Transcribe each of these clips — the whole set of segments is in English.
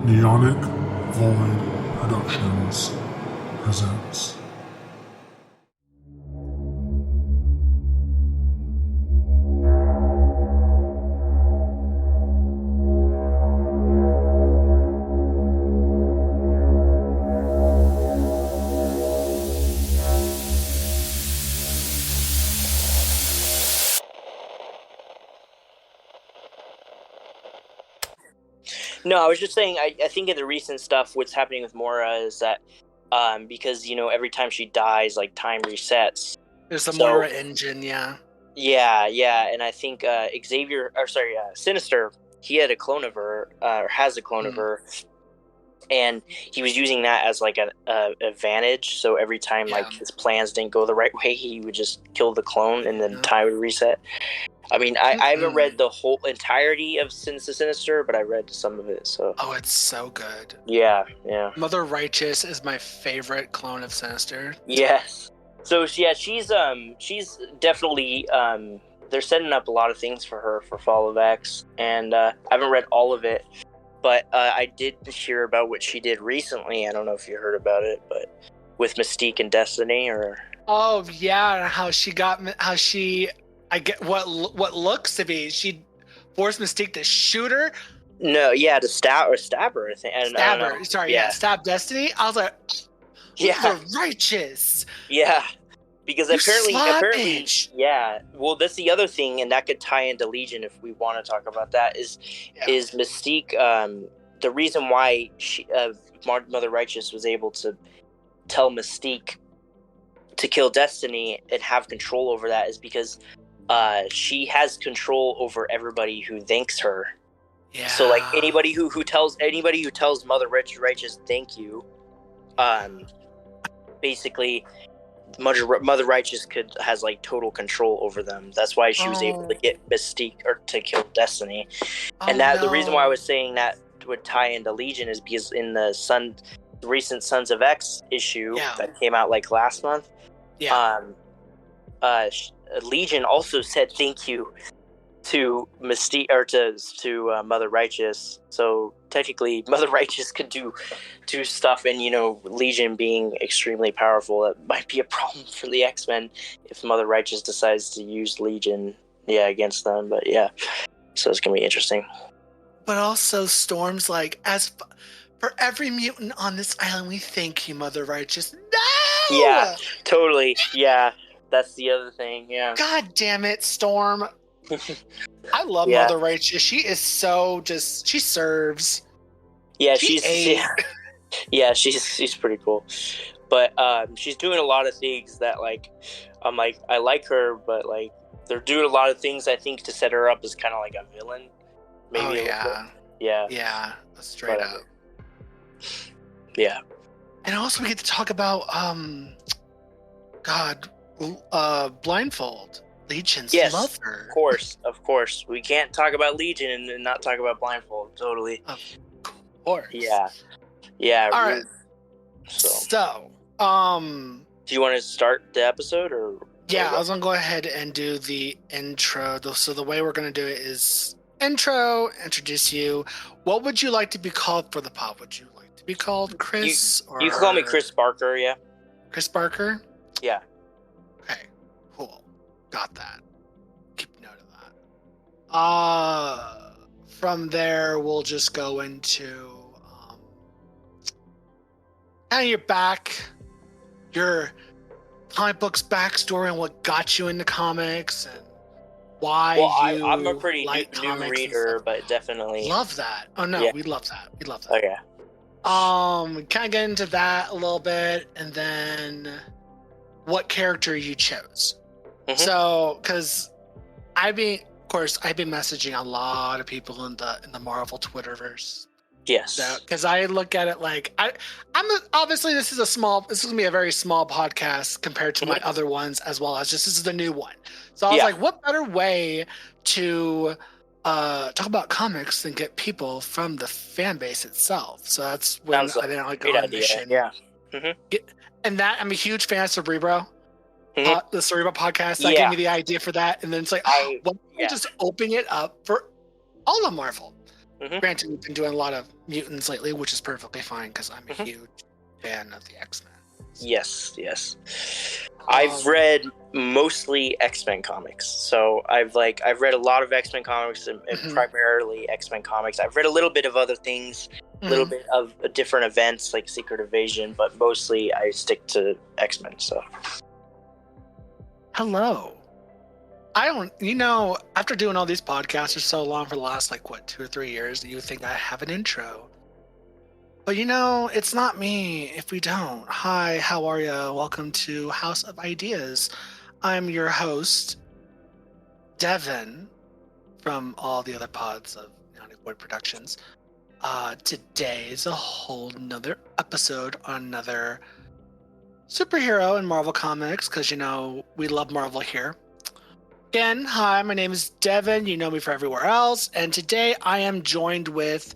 Neonic Void Productions presents. No, I was just saying, I think in the recent stuff, what's happening with Mora is that because, every time she dies, like, time resets. There's the Mora engine, yeah. Yeah, and I think Sinister, he had a clone of her, or has a clone of her, and he was using that as, like, an advantage, so every time, like, his plans didn't go the right way, he would just kill the clone, and then time would reset. I mean, I haven't read the whole entirety of Sinister, but I read some of it. So. Oh, it's so good. Yeah. Mother Righteous is my favorite clone of Sinister. Yes. So she's definitely they're setting up a lot of things for her for Fall of X, and I haven't read all of it, but I did hear about what she did recently. I don't know if you heard about it, but with Mystique and Destiny, or. Oh yeah, I get what looks to be. She forced Mystique to shoot her. No, yeah, to stab her. I think. Stab her. Sorry, yeah, stab Destiny. I was like, they're righteous. Yeah, because apparently, yeah. Well, that's the other thing, and that could tie into Legion if we want to talk about that. Is Mystique? The reason why Mother Righteous was able to tell Mystique to kill Destiny and have control over that is because she has control over everybody who thanks her. Yeah. So, like, anybody who tells Mother Righteous thank you, basically Mother Righteous has like total control over them. That's why she was able to get Mystique or to kill Destiny. The reason why I was saying that would tie into Legion is because in the recent Sons of X issue that came out like last month, Legion also said thank you to Mystique or to Mother Righteous. So technically, Mother Righteous could do stuff, and Legion being extremely powerful, that might be a problem for the X-Men if Mother Righteous decides to use Legion, against them. But so it's gonna be interesting. But also, Storm's like, for every mutant on this island, we thank you, Mother Righteous. No! Yeah, totally. Yeah. That's the other thing, yeah. God damn it, Storm. I love Mother Righteous. She is she serves. Yeah, she's pretty cool. But she's doing a lot of things that, like, I'm like, I like her, but, like, they're doing a lot of things, I think, to set her up as kind of like a villain. Maybe Yeah, straight up. Yeah. And also we get to talk about, Blindfold. Legion's mother. Of course. We can't talk about Legion and not talk about Blindfold. Totally. Of course. Yeah. All right. So, do you want to start the episode or? Yeah, I was gonna go ahead and do the intro. So the way we're gonna do it is intro, introduce you. What would you like to be called for the pod? Would you like to be called Chris? You can call me Chris Barker. Yeah. Chris Barker. Yeah. Okay. Cool. Got that. Keep note of that. From there, we'll just go into kind of your comic books backstory and what got you into comics and why I'm a pretty new reader, but definitely love that. Oh no, we love that. Okay. Kind of get into that a little bit, and then what character you chose. Mm-hmm. So, because I've been messaging a lot of people in the Marvel Twitterverse. Yes. So, because I look at it like obviously this is gonna be a very small podcast compared to my other ones, as well as this is the new one. So I was like, what better way to talk about comics than get people from the fan base itself? So that's when I didn't like go on a mission. Yeah. Mm-hmm. And that I'm a huge fan of Cerebro. The Cerebro podcast that gave me the idea for that, and then it's like, why don't we just open it up for all of Marvel? Granted, we've been doing a lot of mutants lately, which is perfectly fine because I'm a huge fan of the X-Men. Yes. I've read mostly X-Men comics, so I've read a lot of X-Men comics and primarily X-Men comics. I've read a little bit of other things, a little bit of different events like Secret Invasion, but mostly I stick to X-Men. So, hello. After doing all these podcasts for so long for the last 2 or 3 years, you would think I have an intro. But it's not me if we don't. Hi, how are you? Welcome to House of Ideas. I'm your host, Devin, from all the other pods of Ionic Wood Productions. Today is a whole nother episode on another superhero in Marvel Comics, because we love Marvel here. Again, hi, my name is Devin. You know me for everywhere else. And today I am joined with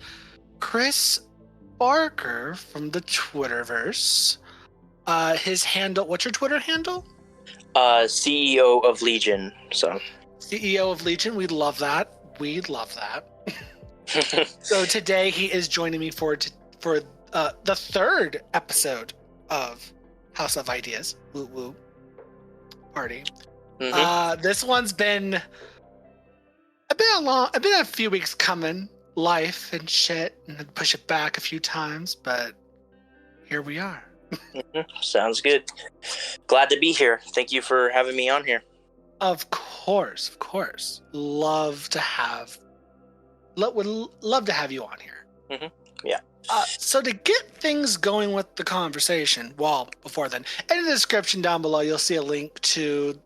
Chris Barker from the Twitterverse. His handle, what's your Twitter handle? CEO of Legion. So CEO of Legion, we love that. So today he is joining me for the third episode of House of Ideas. Woo woo party. This one's been a few weeks coming, life and shit, and push it back a few times, but here we are. Sounds good. Glad to be here. Thank you for having me on here. Of course. Would love to have you on here. Yeah. So to get things going with the conversation, well, before then, in the description down below, you'll see a link to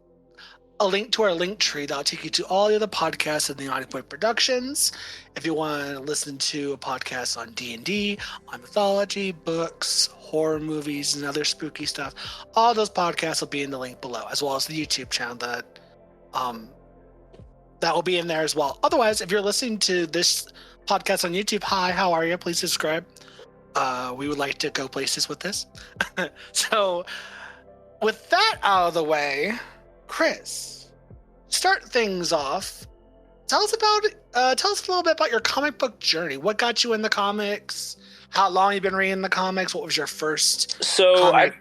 our link tree that'll take you to all the other podcasts of the Ionic Wood Productions. If you want to listen to a podcast on D&D, on mythology, books, horror movies, and other spooky stuff, all those podcasts will be in the link below, as well as the YouTube channel that will be in there as well. Otherwise, if you're listening to this podcast on YouTube, hi, how are you? Please subscribe. We would like to go places with this. So, with that out of the way, Chris, start things off. Tell us a little bit about your comic book journey. What got you in the comics? How long you've been reading the comics? What was your first? I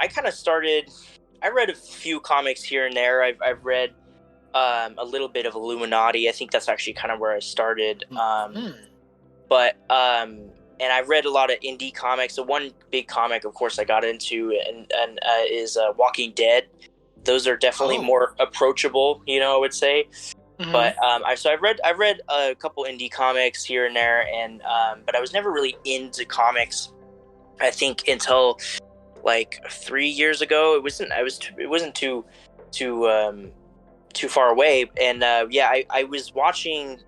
kind of started. I read a few comics here and there. I've read a little bit of Illuminati. I think that's actually kind of where I started. And I read a lot of indie comics. So one big comic, of course, I got into is Walking Dead. Those are definitely more approachable, I would say. But I've read a couple indie comics here and there, and but I was never really into comics. I think until 3 years ago. It wasn't too far away, and I was watching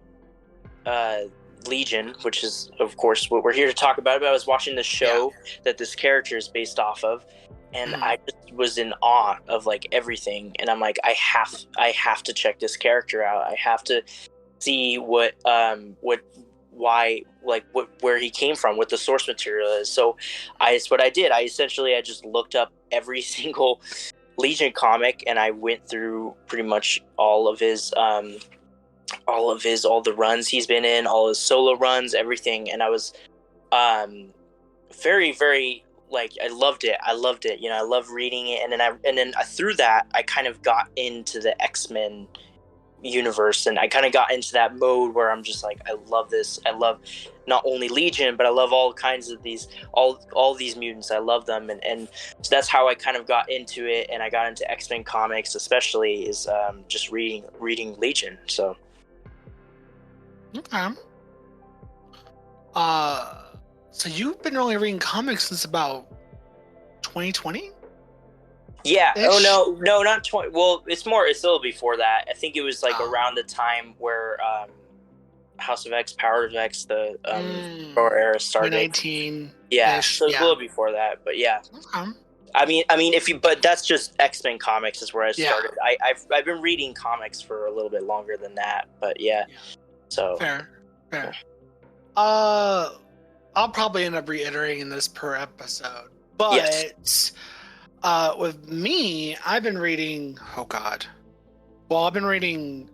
Legion, which is of course what we're here to talk about, but I was watching the show that this character is based off of, and I just was in awe of everything, and I'm like, I have to check this character out. I have to see where he came from, what the source material is. So it's what I did. I just looked up every single Legion comic, and I went through pretty much all the runs he's been in, all his solo runs, everything. And I was very, very I loved it. I love reading it. And then through that, I kind of got into the X-Men universe, and I kind of got into that mode where I'm just I love this. I love not only Legion, but I love all kinds of these, all these mutants. I love them, and so that's how I kind of got into it, and I got into X-Men comics, especially is just reading Legion. So okay. So you've been only reading comics since about 2020? Yeah. Ish? Oh no, not 20. Well, it's a little before that. I think it was around the time where House of X, Power of X, the Power era started. 2019. Yeah, so it's a little before that, but yeah. Okay. I mean, but that's just X-Men comics is where I started. Yeah. I've been reading comics for a little bit longer than that, but yeah. So fair. I'll probably end up reiterating this per episode, but yes. With me, I've been reading. Oh God. Well, I've been reading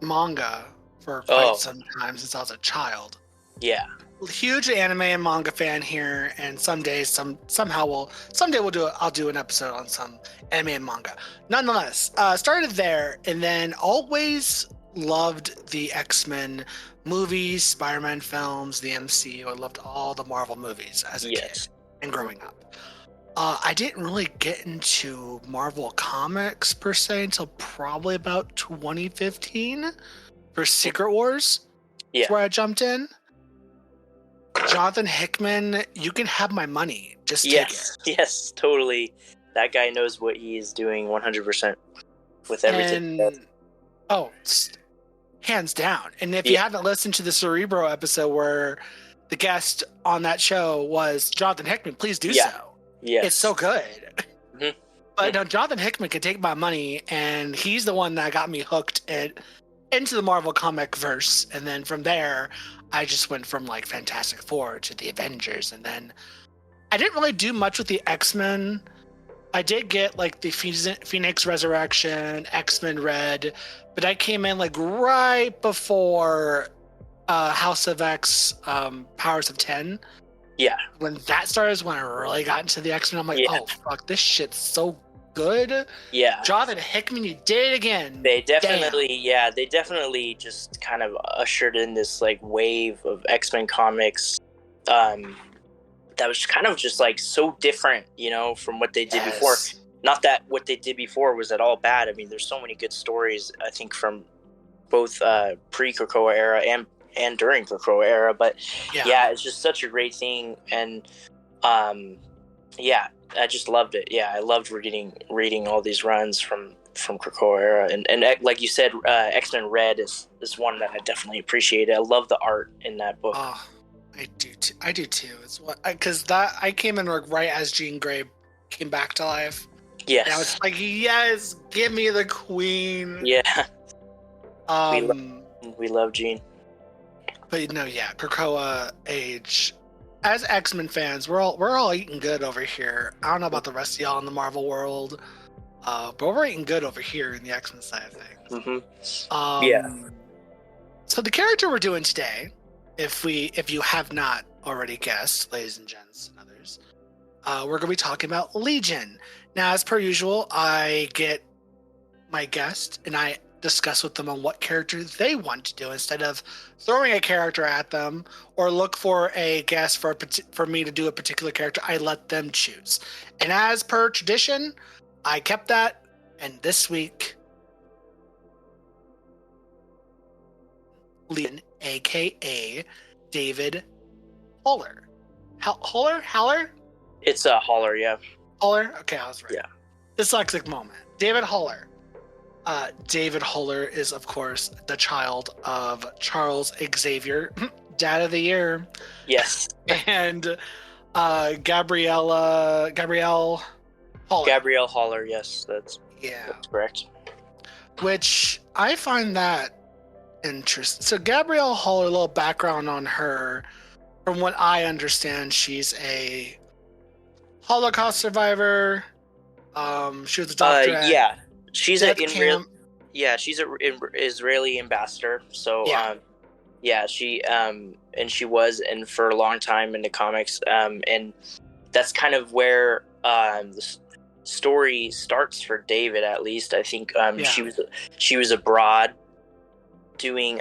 manga for quite some time since I was a child. Yeah. Huge anime and manga fan here, and someday I'll do an episode on some anime and manga. Nonetheless, started there, and then always loved the X-Men movies, Spider-Man films, the MCU. I loved all the Marvel movies as a kid and growing up. I didn't really get into Marvel comics per se until probably about 2015 for Secret Wars. That's where I jumped in. Jonathan Hickman, you can have my money. Just take it. Yes, totally. That guy knows what he is doing 100% with everything. Hands down. And if you haven't listened to the Cerebro episode where the guest on that show was Jonathan Hickman, please do so. Yes. It's so good. Mm-hmm. But no, Jonathan Hickman can take my money, and he's the one that got me hooked into the Marvel comic verse. And then from there, I just went from like Fantastic Four to the Avengers, and then I didn't really do much with the X-Men. I did get like the Phoenix Resurrection, X-Men Red, but I came in like right before House of X, Powers of 10. Yeah. When that started is when I really got into the X-Men. I'm like, oh fuck, this shit's so good. Yeah. Jonathan Hickman, you did it again. They definitely just kind of ushered in this like wave of X-Men comics that was kind of just like so different, from what they did before. Not that what they did before was at all bad. I mean, there's so many good stories, I think, from both pre-Krakoa era and during Krakoa era, but it's just such a great thing. And I just loved it. I loved reading all these runs from Krakoa era, and like you said, X-Men Red is one that I definitely appreciated. I love the art in that book. Oh, I do too. It's because I came in right as Jean Grey came back to life. Yes, and I was like, yes, give me the Queen. Yeah, we love Jean. But Krakoa Age. As X-Men fans, we're all eating good over here. I don't know about the rest of y'all in the Marvel world, but we're eating good over here in the X-Men side of things. Mm-hmm. So the character we're doing today, if you have not already guessed, ladies and gents and others, we're going to be talking about Legion. Now, as per usual, I get my guest and I discuss with them on what character they want to do instead of throwing a character at them or look for a guest for me to do a particular character. I let them choose. And as per tradition, I kept that. And this week, Leon, a.k.a. David Haller. Haller? It's a Haller, yeah. Haller? Okay, I was right. Yeah. Dyslexic moment. David Haller. David Haller is, of course, the child of Charles Xavier, Dad of the Year. Yes. And Gabrielle Haller. Gabrielle Haller, yes, that's correct. Which I find that interesting. So Gabrielle Haller, a little background on her. From what I understand, she's a Holocaust survivor. She was a doctor. She's an Israeli ambassador. So she she was and for a long time in the comics. And that's kind of where the story starts for David. At least I think she was abroad doing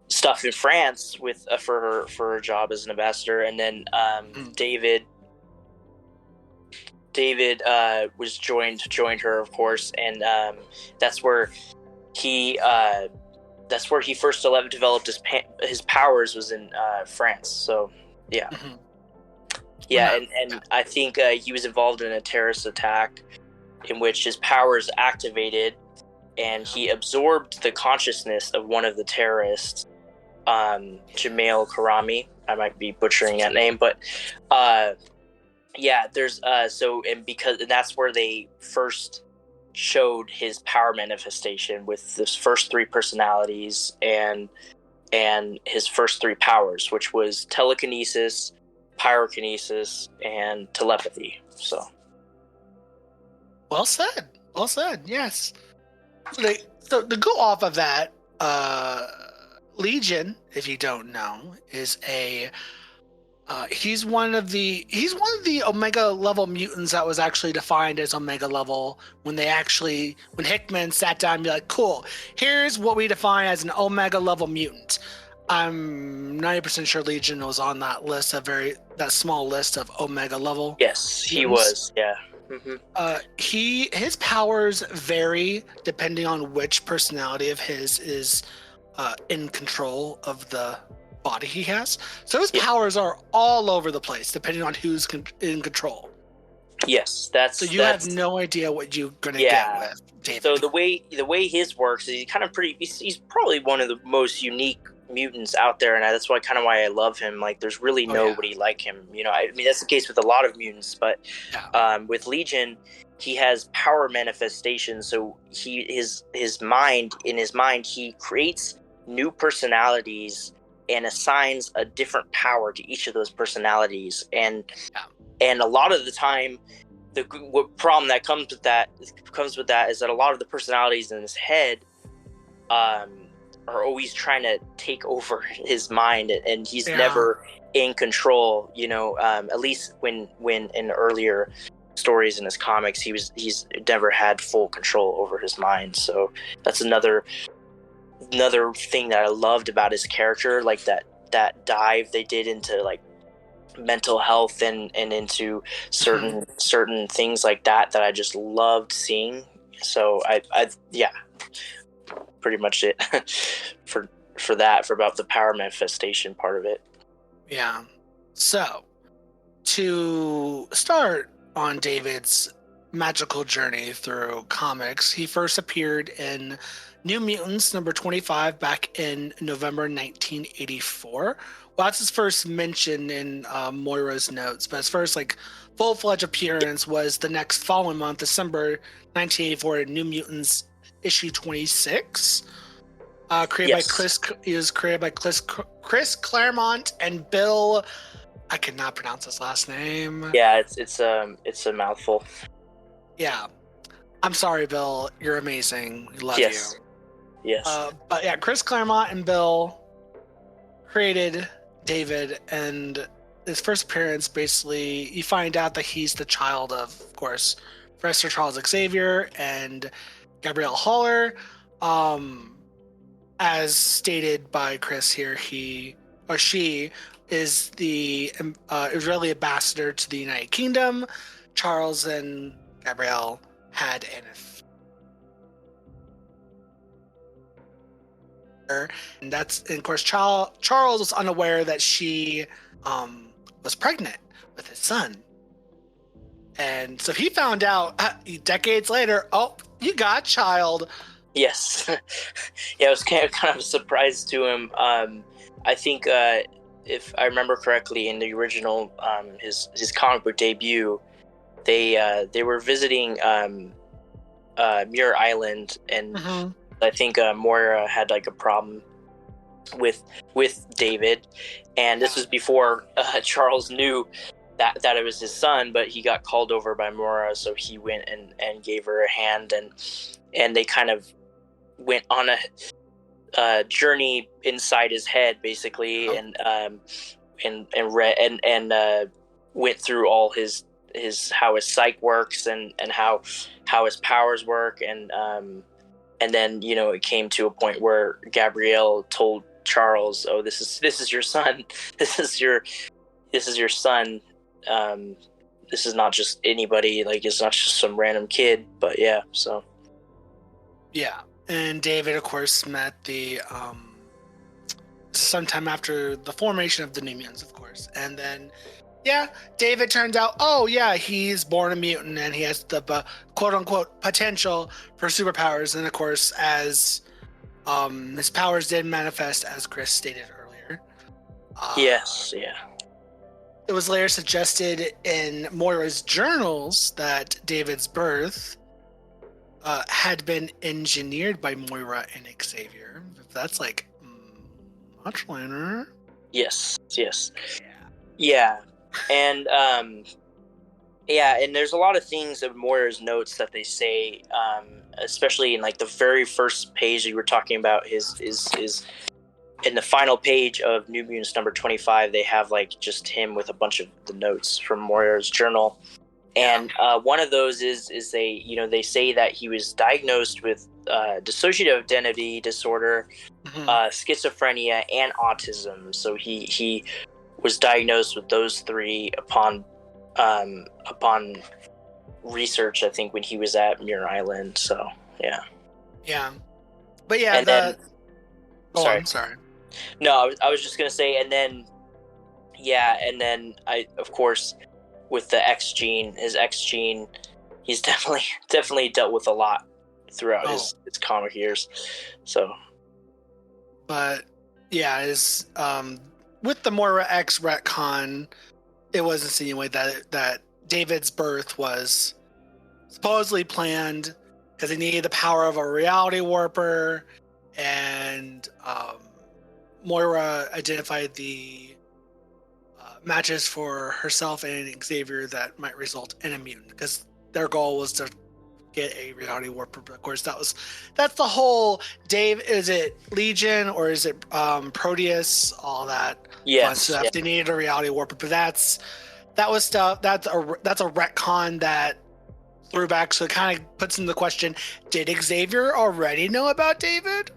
stuff in France with for her job as an ambassador, and then David was joined her, of course, and that's where he first developed his powers was in France. So and I think he was involved in a terrorist attack in which his powers activated, and he absorbed the consciousness of one of the terrorists, Jamail Karami. I might be butchering that name, but there's and that's where they first showed his power manifestation with his first three personalities and his first three powers, which was telekinesis, pyrokinesis, and telepathy. So well said. Yes. So to go off of that, Legion, if you don't know, is he's one of the Omega level mutants that was actually defined as Omega level when Hickman sat down and be like, cool, here's what we define as an Omega level mutant. I'm 90% sure Legion was on that list, that small list of Omega level. Yes, he mutants. was. Yeah. Mm-hmm. His powers vary depending on which personality of his is in control of the body he has. So his powers are all over the place depending on who's in control. Yes, so you have no idea what you're gonna get with David. So the way his works is he's probably one of the most unique mutants out there, and that's why I love him. Like, there's really nobody like him. I mean, that's the case with a lot of mutants, but with Legion, he has power manifestations. So his mind, he creates new personalities and assigns a different power to each of those personalities. And a lot of the time, what problem that comes with that is that a lot of the personalities in his head are always trying to take over his mind, and he's never in control. At least when in earlier stories in his comics, he's never had full control over his mind. So that's another thing that I loved about his character, like that dive they did into like mental health and into certain things like that I just loved seeing. So I pretty much it for about the power manifestation part of it. Yeah. So to start on David's magical journey through comics, he first appeared in New Mutants number 25 back in November 1984. Well, that's his first mention in Moira's notes, but his first full-fledged appearance was the next following month, December 1984, in New Mutants issue 26. Created by Chris Claremont and Bill. I cannot pronounce his last name. Yeah, it's a mouthful. Yeah, I'm sorry, Bill. You're amazing. We love you. Yes. But yeah, Chris Claremont and Bill created David, and his first appearance, basically, you find out that he's the child of course, Professor Charles Xavier and Gabrielle Haller. As stated by Chris here, she is the Israeli ambassador to the United Kingdom. Charles and Gabrielle had an affair, and of course Charles was unaware that she was pregnant with his son, and so he found out decades later. Oh, you got a child. Yes. Yeah, it was kind of a surprise to him. I think if I remember correctly, in the original his comic book debut, they were visiting Muir Island, and I think Moira had a problem with David, and this was before Charles knew that it was his son, but he got called over by Moira, so he went and gave her a hand, and they kind of went on a journey inside his head, basically, and read and went through all his how his psyche works and how his powers work, and then it came to a point where Gabrielle told Charles, "Oh, this is your son. This is your son. This is not just anybody. It's not just some random kid." But yeah, so yeah. And David, of course, met the sometime after the formation of the New Mutants, of course. And then, David turns out, he's born a mutant and he has the quote-unquote potential for superpowers. And, of course, as his powers did manifest, as Chris stated earlier. Yes, yeah. It was later suggested in Moira's journals that David's birth had been engineered by Moira and Xavier. That's much later. Yes. Yeah. And and there's a lot of things of Moira's notes that they say especially in like the very first page that you were talking about, his in the final page of New Mutants number 25, they have like just him with a bunch of the notes from Moira's journal. And one of those is they say that he was diagnosed with dissociative identity disorder, schizophrenia, and autism. So he was diagnosed with those three upon research, I think, when he was at Muir Island. So yeah, but yeah. And I'm sorry. No, I was just gonna say, and then I, of course, with the his X gene, he's definitely dealt with a lot throughout his comic years. So, but yeah, is with the Moira X retcon, it was insinuated that David's birth was supposedly planned because he needed the power of a reality warper, and Moira identified the matches for herself and Xavier that might result in a mutant, because their goal was to get a reality warper. But of course, that's the whole Dave. Is it Legion or is it Proteus? All that fun stuff. They needed a reality warper, but that was stuff. That's a retcon that threw back. So it kind of puts into the question: did Xavier already know about David?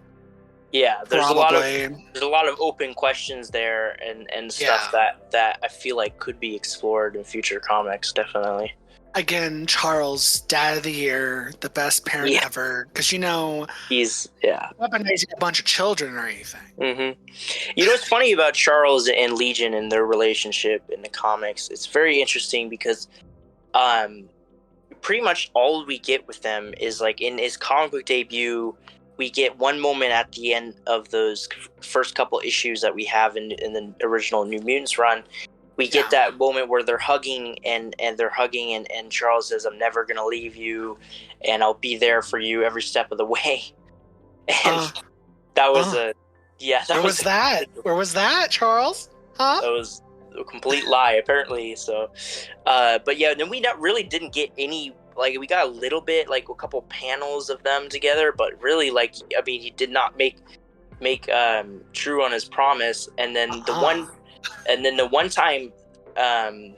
Yeah, there's a lot of open questions there and stuff that I feel like could be explored in future comics. Definitely. Again, Charles, Dad of the Year, the best parent ever, because he's weaponizing a bunch of children or anything. Mm-hmm. You know what's funny about Charles and Legion and their relationship in the comics? It's very interesting because pretty much all we get with them is like in his comic book debut. We get one moment at the end of those first couple issues that we have in the original New Mutants run. We get that moment where they're hugging and they're hugging and Charles says, "I'm never going to leave you and I'll be there for you every step of the way." And that was Where was that, Charles? Huh? That was a complete lie, apparently. So, but yeah, then we really didn't get any. Like, we got a little bit, like a couple panels of them together, but really, like, I mean, he did not make true on his promise. And then the one time, and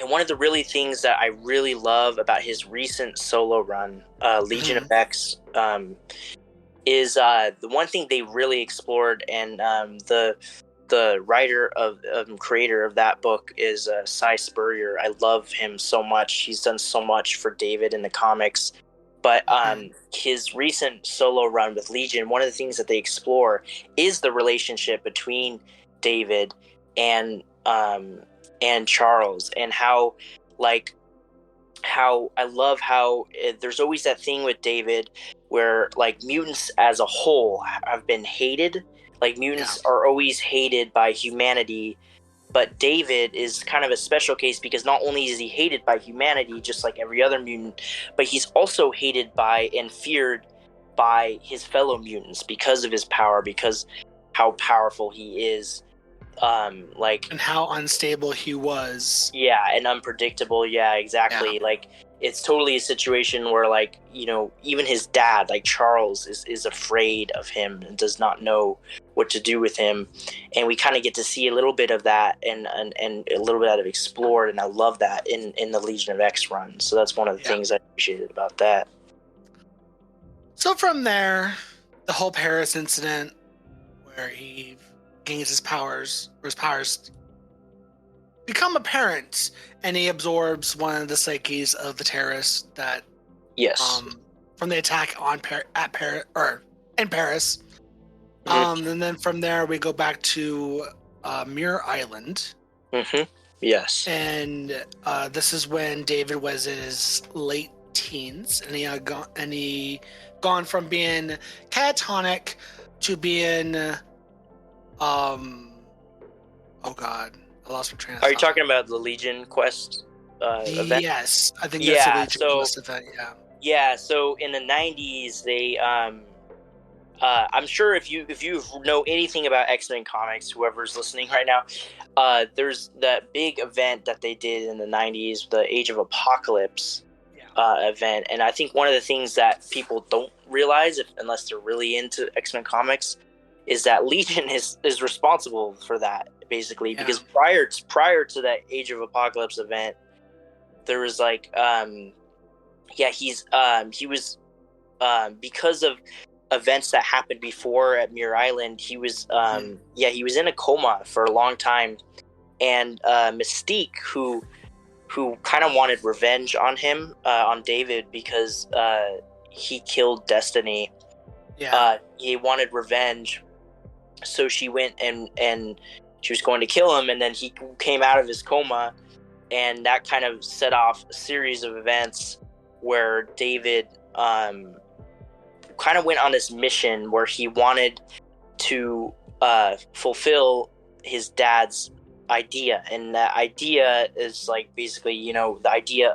one of the really things that I really love about his recent solo run, Legion of X, is the one thing they really explored, and the writer creator of that book is Cy Spurrier. I love him so much. He's done so much for David in the comics. But his recent solo run with Legion, one of the things that they explore is the relationship between David and Charles, and how I love how there's always that thing with David where like mutants as a whole have been hated. Like, mutants are always hated by humanity, but David is kind of a special case because not only is he hated by humanity, just like every other mutant, but he's also hated by and feared by his fellow mutants because of his power, because how powerful he is, and how unstable he was. Yeah, and unpredictable. Yeah, exactly. Yeah. Like, it's totally a situation where, like, even his dad, like Charles, is afraid of him and does not know what to do with him. And we kind of get to see a little bit of that and a little bit of explored. And I love that in the Legion of X run. So that's one of the things I appreciated about that. So from there, the whole Paris incident where he gains his powers become apparent, and he absorbs one of the psyches of the terrorists that from the attack in Paris. And then from there we go back to Muir Island. Yes. And this is when David was in his late teens, and he had gone from being catatonic to being oh god, I lost my train of thought. Are you talking about the Legion Quest event? Yes, I think that's the Legion Quest event. Yeah. So in the 90s, they I'm sure if you know anything about X-Men comics, whoever's listening right now, there's that big event that they did in the 90s, the Age of Apocalypse, event. And I think one of the things that people don't realize, unless they're really into X-Men comics, is that Legion is responsible for that, basically. Because prior to that Age of Apocalypse event, there was like he was because of events that happened before at Muir Island, he was he was in a coma for a long time. And Mystique, who kind of wanted revenge on him, on David, because he killed Destiny. He wanted revenge, so she went and she was going to kill him, and then he came out of his coma, and that kind of set off a series of events where David kind of went on this mission where he wanted to fulfill his dad's idea. And that idea is like basically, you know, the idea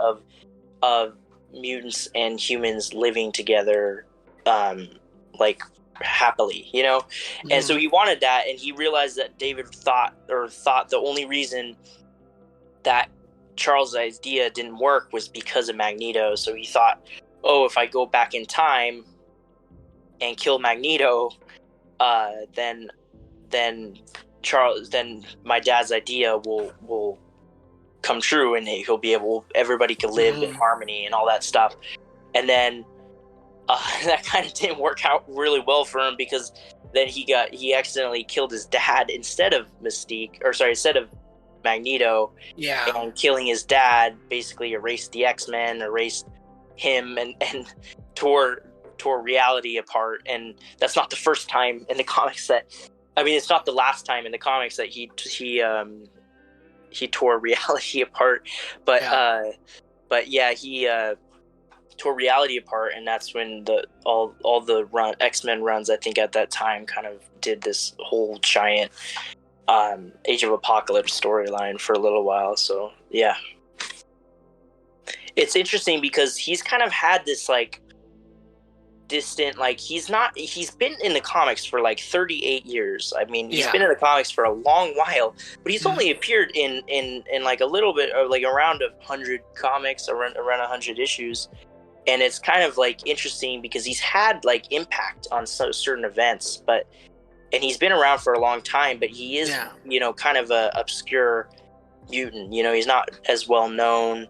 of mutants and humans living together like happily, you know. And so he wanted that, and he realized that David thought the only reason that Charles' idea didn't work was because of Magneto. So he thought, oh, if I go back in time and kill Magneto, then my dad's idea will come true, and he'll be able, everybody could live in harmony and all that stuff. And then that kind of didn't work out really well for him, because then he accidentally killed his dad instead of Magneto. And killing his dad basically erased the X-Men, erased him, and tore reality apart. And that's not the first time in the comics it's not the last time in the comics that he tore reality apart, but he tore reality apart, and that's when all the X-Men runs, I think, at that time kind of did this whole giant Age of Apocalypse storyline for a little while. So yeah, it's interesting because he's kind of had this like distant, like he's been in the comics for like 38 years. I mean, he's been in the comics for a long while, but he's only appeared in like a little bit, or like around 100 comics, around 100 issues. And it's kind of like interesting because he's had like impact on certain events, and he's been around for a long time, but he is, you know, kind of a obscure mutant. You know, he's not as well known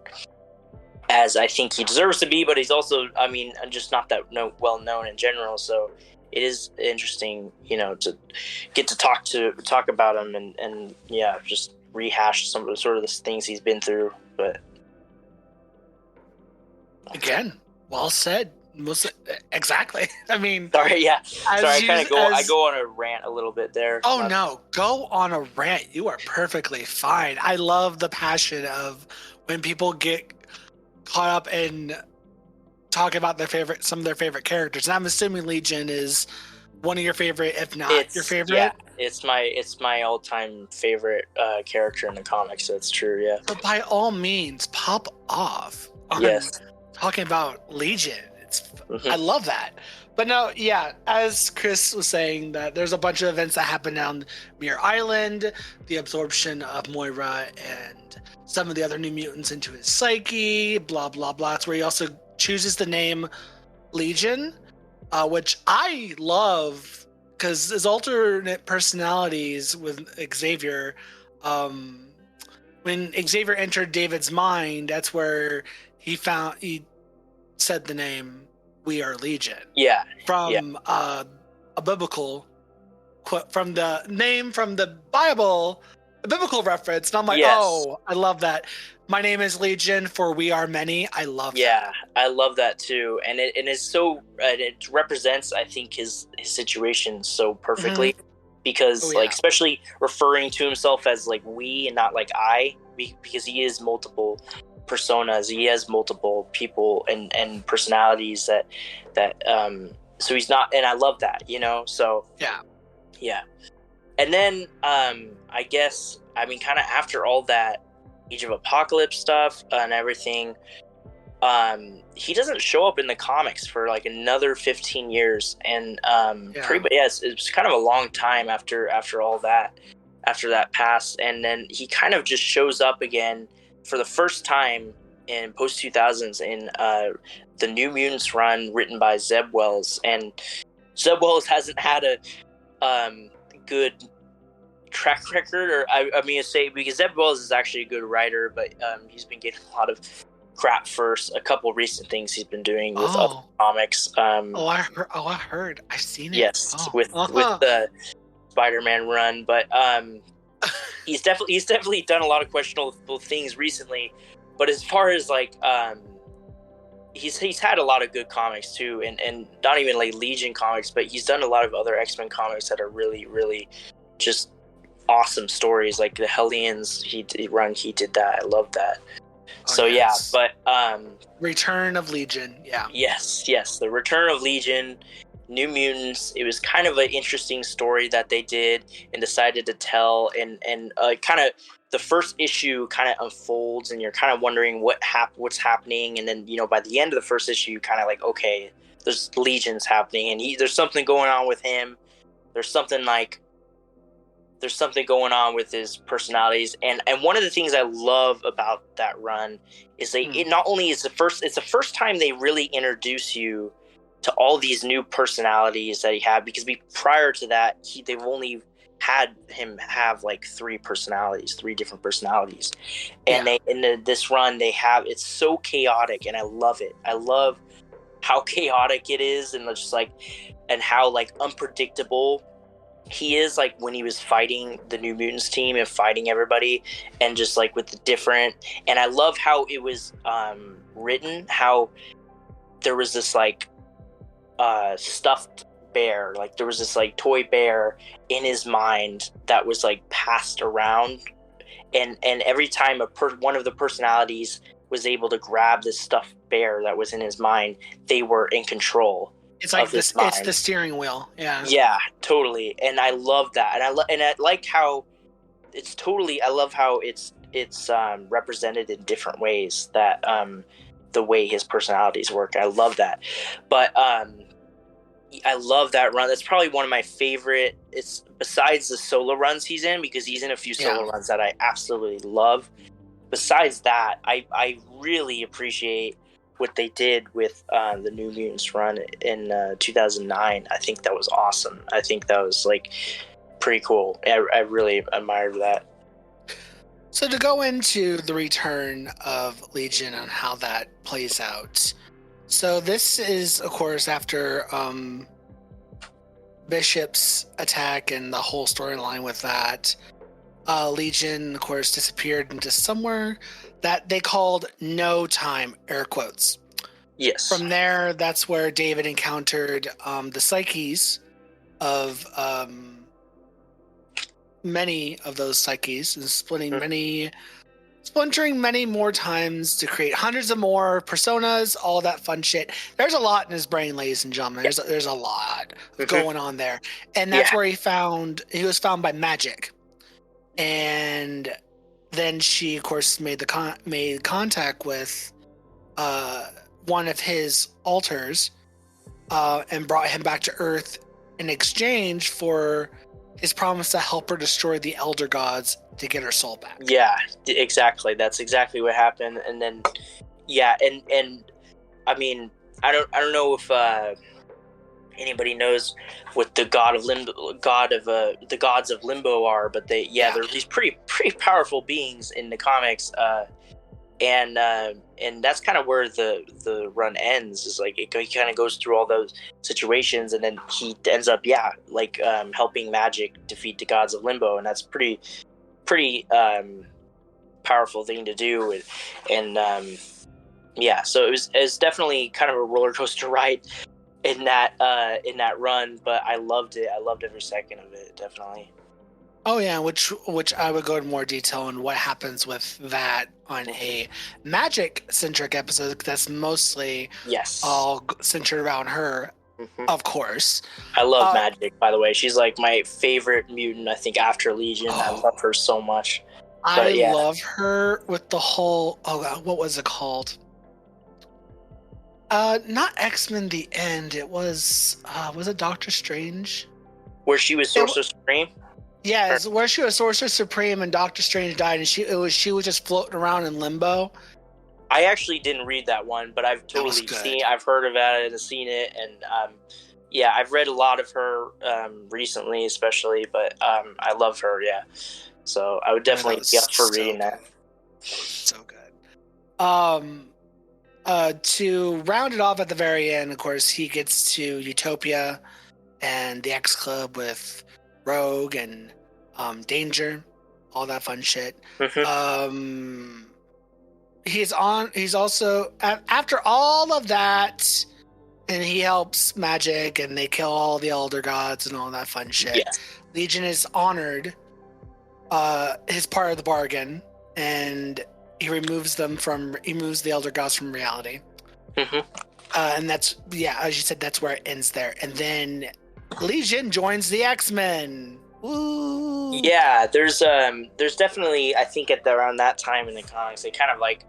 as I think he deserves to be, but he's also, I mean, just not that well known in general. So it is interesting, you know, to get to talk about him and just rehash some of the things he's been through. But again, well said. Exactly. I mean, sorry, I go on a rant a little bit there. Oh no, go on a rant. You are perfectly fine. I love the passion of when people get caught up in talking about some of their favorite characters. And I'm assuming Legion is one of your favorite, if not your favorite. Yeah, it's my all-time favorite character in the comics. So it's true. Yeah. But by all means, pop off. Yes. Talking about Legion. I love that. But no, yeah, as Chris was saying, that there's a bunch of events that happen on Muir Island, the absorption of Moira and some of the other New Mutants into his psyche, blah, blah, blah. It's where he also chooses the name Legion, which I love, because his alternate personalities with Xavier, when Xavier entered David's mind, that's where he said the name "We Are Legion." Yeah. From a biblical quote, from the name from the Bible, a biblical reference. And I'm like, oh, I love that. My name is Legion, for we are many. I love that. Yeah, I love that too. And it's so it represents, I think, his situation so perfectly, because especially referring to himself as like we and not like I, because he is multiple personas. He has multiple people and personalities that so he's not, and I love that, you know. So yeah. And then I guess, I mean, kind of after all that Age of Apocalypse stuff and everything, he doesn't show up in the comics for like another 15 years, and it's kind of a long time after all that, after that passed. And then he kind of just shows up again for the first time in post 2000s in the New Mutants run written by Zeb Wells, and Zeb Wells hasn't had a good track record, or I mean to say, because Zeb Wells is actually a good writer, but he's been getting a lot of crap for a couple recent things he's been doing with other comics. I heard. I've seen it. Yes, with the Spider-Man run, but he's definitely done a lot of questionable things recently. But as far as like he's had a lot of good comics too, and not even like Legion comics, but he's done a lot of other X-Men comics that are really, really just awesome stories. Like the Hellions he did that. I love that. So yes. Yeah, but Return of Legion, yes, the Return of Legion, New Mutants. It was kind of an interesting story that they did and decided to tell, and kind of the first issue kind of unfolds, and you're kind of wondering what's happening, and then by the end of the first issue, you kind of like, okay, there's Legions happening, and there's something going on with him. There's something going on with his personalities, and one of the things I love about that run is it not only is it's the first time they really introduce you to all these new personalities that he had, because prior to that they've only had him have like three different personalities, and in this run they have, it's so chaotic, and I love it. I love how chaotic it is, and just like, and how like unpredictable he is, like when he was fighting the New Mutants team and fighting everybody, and just like with the different, and I love how it was written, how there was this like stuffed bear, like there was this like toy bear in his mind that was like passed around, and every time one of the personalities was able to grab this stuffed bear that was in his mind, they were in control. It's like this. It's the steering wheel. Yeah. Yeah, totally. And I love that. And I like how it's totally. I love how it's represented in different ways. That the way his personalities work. I love that. But I love that run. That's probably one of my favorite. It's besides the solo runs he's in, because he's in a few solo runs that I absolutely love. Besides that, I really appreciate what they did with the New Mutants run in 2009. I think that was awesome. I think that was like pretty cool. I really admired that. So to go into the Return of Legion and how that plays out. So this is, of course, after Bishop's attack and the whole storyline with that. Legion, of course, disappeared into somewhere that they called no time, air quotes. Yes. From there, that's where David encountered the psyches of many of those psyches, and splintering many more times to create hundreds of more personas, all that fun shit. There's a lot in his brain, ladies and gentlemen. There's a lot going on there. And that's where he was found by Magic. And then she, of course, made contact with one of his alters and brought him back to Earth in exchange for his promise to help her destroy the Elder Gods to get her soul back. Yeah, exactly. That's exactly what happened. And then, and I mean, I don't know if anybody knows what the the gods of Limbo are, but they're these pretty powerful beings in the comics, and that's kind of where the run ends. Is like he kind of goes through all those situations, and then he ends up helping Magic defeat the gods of Limbo, and that's pretty powerful thing to do, and so it was definitely kind of a roller coaster ride in that run, but I loved it. I loved every second of it, definitely. Oh yeah, which I would go into more detail on what happens with that on a Magic-centric episode. That's mostly all centered around her, of course. I love Magic, by the way. She's like my favorite mutant, I think, after Legion. I love her so much. I love her with the whole, what was it called? Not X-Men The End. It was it Doctor Strange? Where she was Sorcerer Supreme? Yeah, it's where she was Sorcerer Supreme and Doctor Strange died, and she was just floating around in limbo. I actually didn't read that one, but I've totally seen. I've heard about it and seen it, and yeah, I've read a lot of her recently, especially. But I love her. Yeah, so I would definitely be up for reading that. So good. To round it off at the very end, of course, he gets to Utopia and the X Club with Rogue and Danger, all that fun shit. Mm-hmm. He's also after all of that, and he helps Magic, and they kill all the Elder Gods and all that fun shit. Yeah. Legion is honored his part of the bargain, and he removes the Elder Gods from reality. Mm-hmm. And that's, as you said, that's where it ends there. And then Legion joins the X-Men. Woo! Yeah, there's definitely, I think around that time in the comics, they kind of like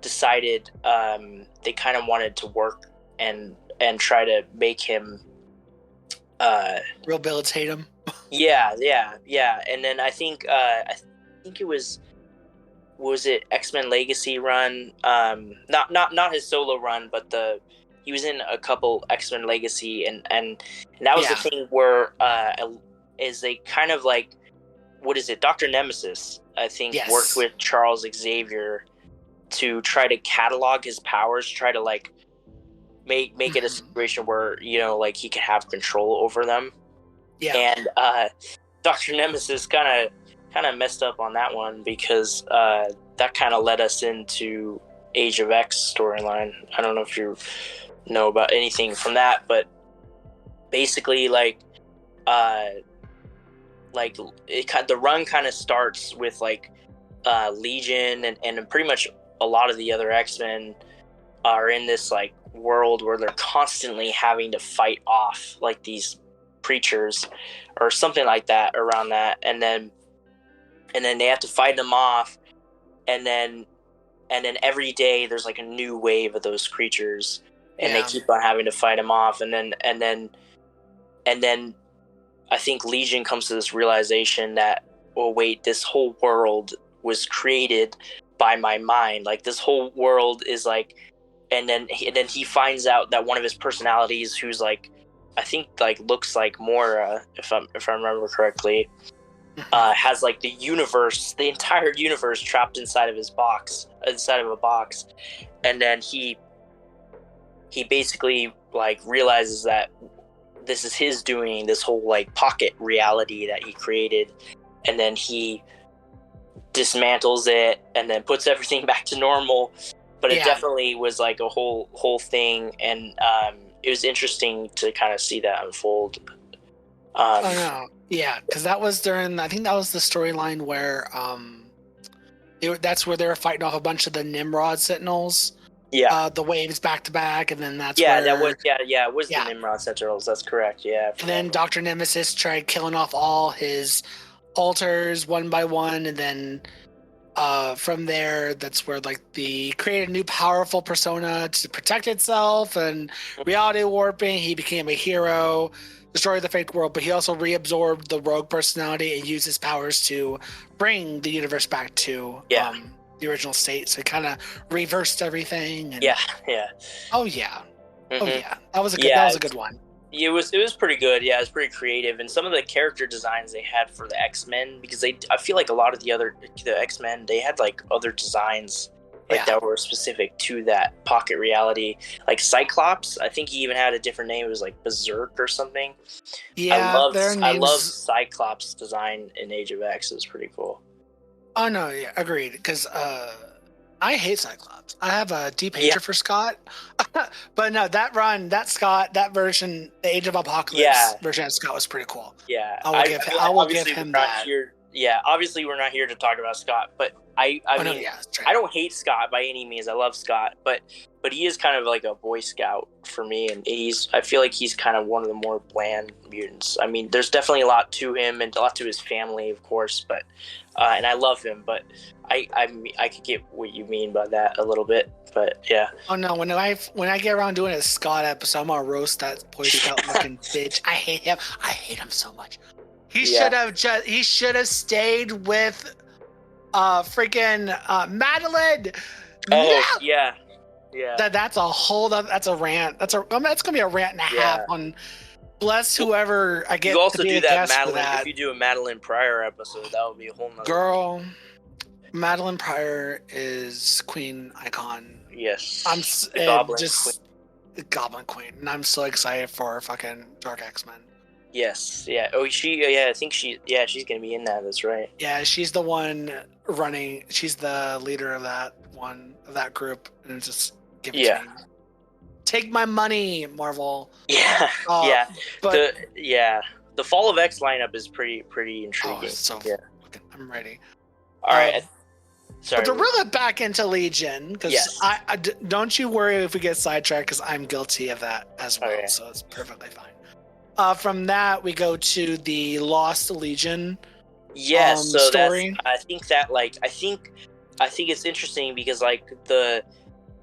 decided they kind of wanted to work and try to make him rehabilitate him. Yeah. And then I think it was it X-Men Legacy run? Not his solo run, but he was in a couple X-Men Legacy, and that was the thing where is they kind of like, what is it? Dr. Nemesis, I think, worked with Charles Xavier to try to catalog his powers, try to like make it a situation where, you know, like he could have control over them. Yeah. And Dr. Nemesis kind of messed up on that one, because that kind of led us into Age of X storyline. I don't know if you know about anything from that, but basically the run kind of starts with like Legion and pretty much a lot of the other X-Men are in this like world where they're constantly having to fight off like these creatures or something like that around that, and then they have to fight them off, and then every day there's like a new wave of those creatures, and they keep on having to fight them off, and then I think Legion comes to this realization that, oh wait, this whole world was created by my mind. Like this whole world is like, and then he finds out that one of his personalities, who's like, I think like looks like Mora, if I remember correctly, has like the entire universe trapped inside of a box, and then he basically like realizes that this is his doing, this whole like pocket reality that he created, and then he dismantles it and then puts everything back to normal. But it definitely was like a whole thing, and it was interesting to kind of see that unfold. Because that was I think that was the storyline where that's where they were fighting off a bunch of the Nimrod Sentinels. Yeah, the waves back to back, and then that's it was the Nimrod Sentinels. That's correct. Yeah, and then Dr. Nemesis tried killing off all his alters one by one, and then from there, that's where like created a new powerful persona to protect itself, and reality warping. He became a hero, destroyed the fake world, but he also reabsorbed the rogue personality and used his powers to bring the universe back to the original state. So he kind of reversed everything. And, Oh yeah. That was a good one. It was pretty good. Yeah, it was pretty creative, and some of the character designs they had for the X-Men, because I feel like a lot of the X-Men, they had like other designs that were specific to that pocket reality. Like Cyclops, I think he even had a different name. It was like Berserk or something. Yeah, I love Cyclops' design in Age of X. It was pretty cool. Oh no, yeah, agreed. Because I hate Cyclops. I have a deep hatred for Scott. But no, that version, the Age of Apocalypse version of Scott was pretty cool. Yeah. I will give him that. Obviously we're not here to talk about Scott, but I don't hate Scott by any means. I love Scott, but he is kind of like a Boy Scout for me, and I feel like he's kind of one of the more bland mutants. I mean, there's definitely a lot to him and a lot to his family, of course, but and I love him, but I could get what you mean by that a little bit, but yeah. Oh no, when I get around doing a Scott episode, I'm gonna roast that Boy Scout looking bitch. I hate him so much. He should have stayed with freaking Madeline. Oh, yeah. Yeah. That's a whole other, that's a rant. That's gonna be a rant and a half on bless whoever I get. You also to be do a that, guest Madeline. for that. If you do a Madeline Pryor episode, that would be a whole nother girl. Madeline Pryor is queen icon. Yes. I'm the Goblin just Queen. The Goblin Queen, and I'm so excited for fucking Dark X-Men. Yes. Yeah. Oh, I think she's gonna be in that. That's right. Yeah, she's the one running. She's the leader of that group, and just give it to me. Take my money, Marvel. Yeah. Yeah. But the Fall of X lineup is pretty intriguing. I'm ready. All right. Sorry. But to reel it back into Legion, because I don't you worry if we get sidetracked, because I'm guilty of that as well. Okay. So it's perfectly fine. From that, we go to the Lost Legion. Yes, so story. I think it's interesting because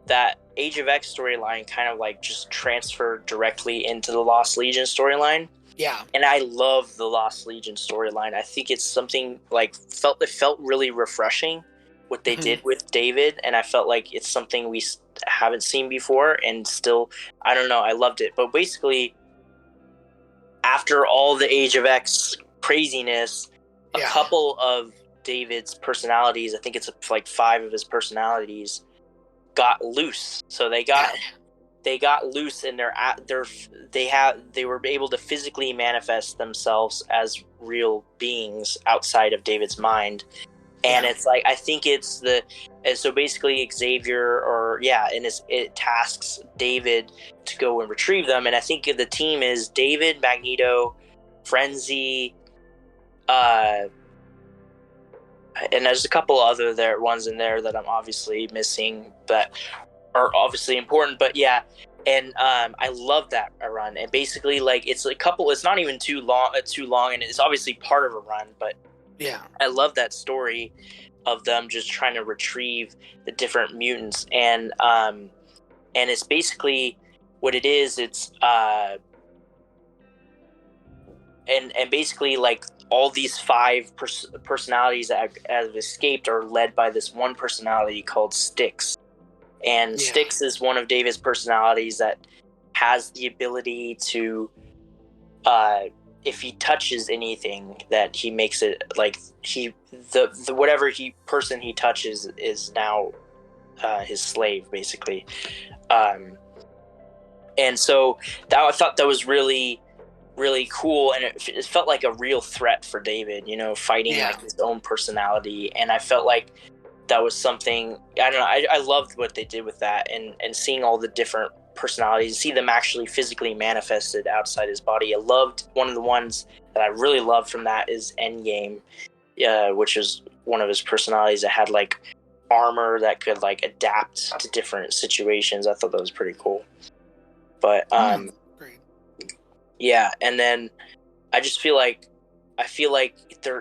that Age of X storyline kind of just transferred directly into the Lost Legion storyline. Yeah, and I love the Lost Legion storyline. I think it's something it felt really refreshing what they did with David, and I felt like it's something we haven't seen before, and still, I don't know, I loved it. But basically, after all the Age of X craziness, a couple of David's personalities, I think it's 5 of his personalities, got loose. So they got loose, and they were able to physically manifest themselves as real beings outside of David's mind. And it's I think it's and so basically Xavier it tasks David to go and retrieve them. And I think the team is David, Magneto, Frenzy, and there's a couple other ones in there that I'm obviously missing that are obviously important, but and I love that run. And basically it's not even too long, and it's obviously part of a run, but I love that story of them just trying to retrieve the different mutants, and it's basically what it is. It's and basically all these 5 personalities that have escaped are led by this one personality called Styx. And Styx is one of David's personalities that has the ability to if he touches anything, that he makes it whatever person he touches is now his slave, basically. And so I thought that was really, really cool, and it felt like a real threat for David, fighting his own personality. And I felt like that was something, I don't know, I loved what they did with that, and seeing all the different personalities, see them actually physically manifested outside his body. I loved one of the ones that I really loved from that is Endgame, which is one of his personalities that had armor that could adapt to different situations. I thought that was pretty cool. But great. And then I just feel like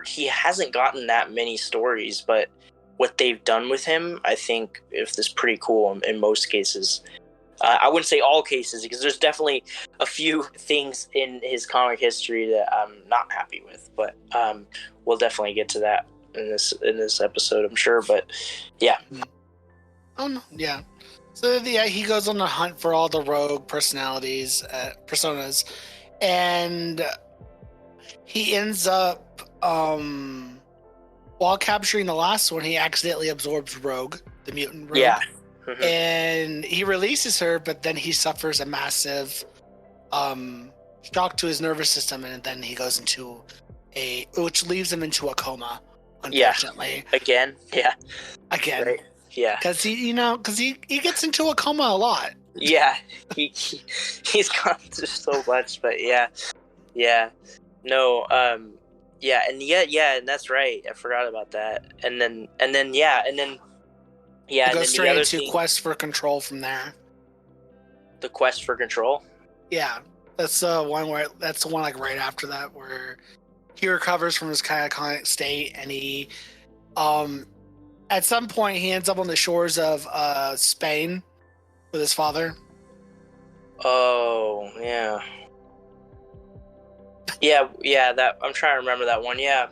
he hasn't gotten that many stories, but what they've done with him, I think, is pretty cool in most cases. I wouldn't say all cases, because there's definitely a few things in his comic history that I'm not happy with, but we'll definitely get to that in this episode, I'm sure. But oh no, so he goes on the hunt for all the rogue personas, and he ends up while capturing the last one, he accidentally absorbs Rogue, the mutant Rogue. And he releases her, but then he suffers a massive shock to his nervous system, and then he goes into which leaves him into a coma, unfortunately. Again. Right. Because he gets into a coma a lot. He's gone through so much, but no, and that's right. I forgot about that. And then it goes straight into Quest for Control from there. The Quest for Control? Yeah. That's the one right after that, where he recovers from his catatonic state, and he at some point he ends up on the shores of Spain with his father. Oh, yeah. That I'm trying to remember that one. Yeah,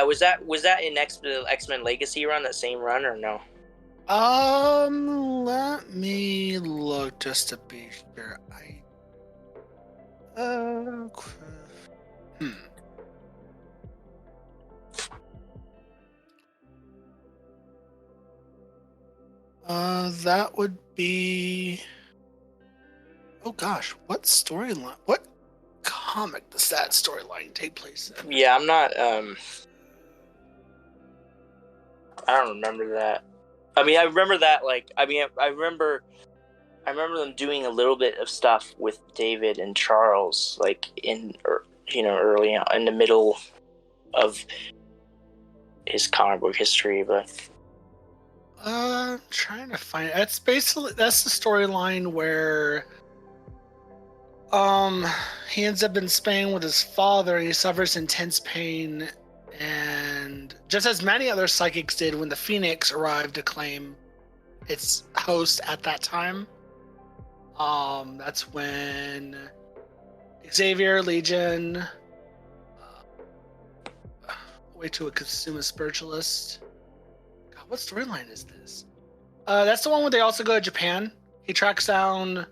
was that in X-Men Legacy run, that same run, or no? Let me look just to be sure. That would be. Oh gosh, what storyline? What comic does that storyline take place in? Yeah, I'm not. I don't remember that. I mean, I remember that. I remember them doing a little bit of stuff with David and Charles, like early on, in the middle of his comic book history, but. Trying to find it. That's the storyline where he ends up in Spain with his father and he suffers intense pain, and just as many other psychics did when the Phoenix arrived to claim its host at that time. That's when Xavier, Legion, way to a consumer spiritualist. God, what storyline is this? That's the one where they also go to Japan. He tracks down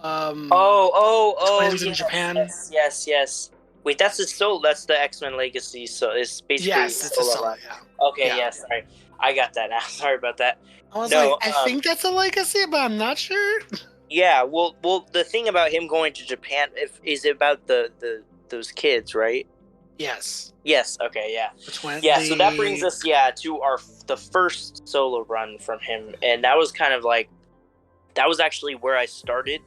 twins in Japan. Yes. Wait, that's the X-Men Legacy, so it's basically it's a solo, yeah. Okay, yeah, sorry. I got that now. Sorry about that. I think that's a Legacy, but I'm not sure. Yeah, well, the thing about him going to Japan is about those kids, right? Yes. Okay, yeah. So that brings us to the first solo run from him, and that was actually where I started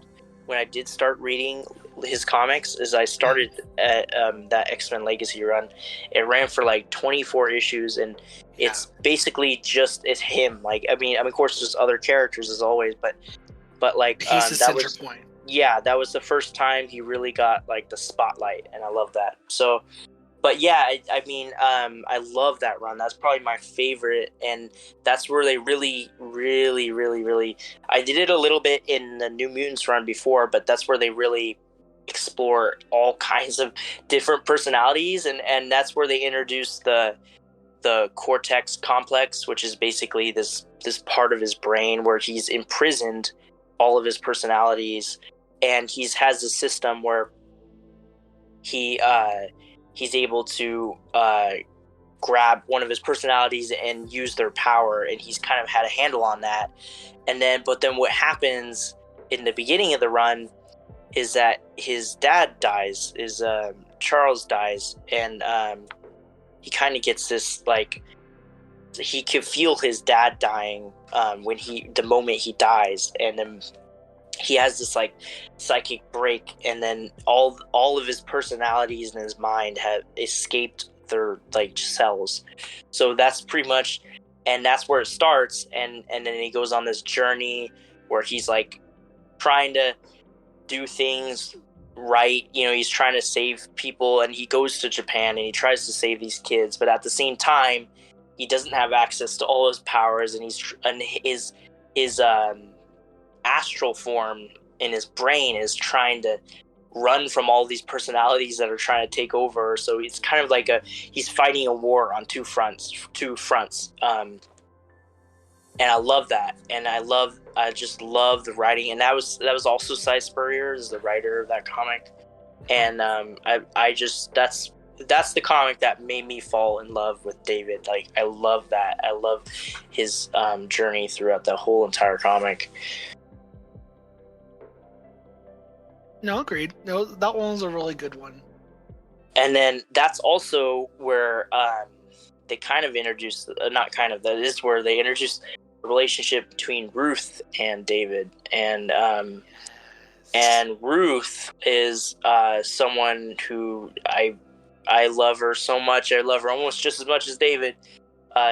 when I did start reading his comics. Is I started at that X-Men Legacy run. It ran for like 24 issues, and it's basically it's him. Of course, there's other characters as always, but he's the center point. Yeah, that was the first time he really got like the spotlight, and I love that. So, but yeah, I love that run. That's probably my favorite, and that's where they really, really, really, really. I did it a little bit in the New Mutants run before, but that's where they really explore all kinds of different personalities, and that's where they introduce the cortex complex, which is basically this part of his brain where he's imprisoned all of his personalities, and has a system where he's able to grab one of his personalities and use their power, and he's kind of had a handle on that. But then what happens in the beginning of the run is that his dad dies, Charles dies, and he kind of gets this, like, he could feel his dad dying the moment he dies, and then he has this like psychic break, and then all of his personalities in his mind have escaped their like cells. So that's pretty much, and that's where it starts, and then he goes on this journey where he's like trying to do things right. He's trying to save people, and he goes to Japan and he tries to save these kids, but at the same time he doesn't have access to all his powers, and his astral form in his brain is trying to run from all these personalities that are trying to take over. So it's kind of like he's fighting a war on two fronts. And I love that, and I just love the writing, and that was also Cy Spurrier is the writer of that comic, and that's the comic that made me fall in love with David. Like, I love that. I love his journey throughout the whole entire comic. No, agreed. No, that one was a really good one. And then that's also where they kind of introduced, that is where they introduced the relationship between Ruth and David. And Ruth is someone who I love her so much. I love her almost just as much as David.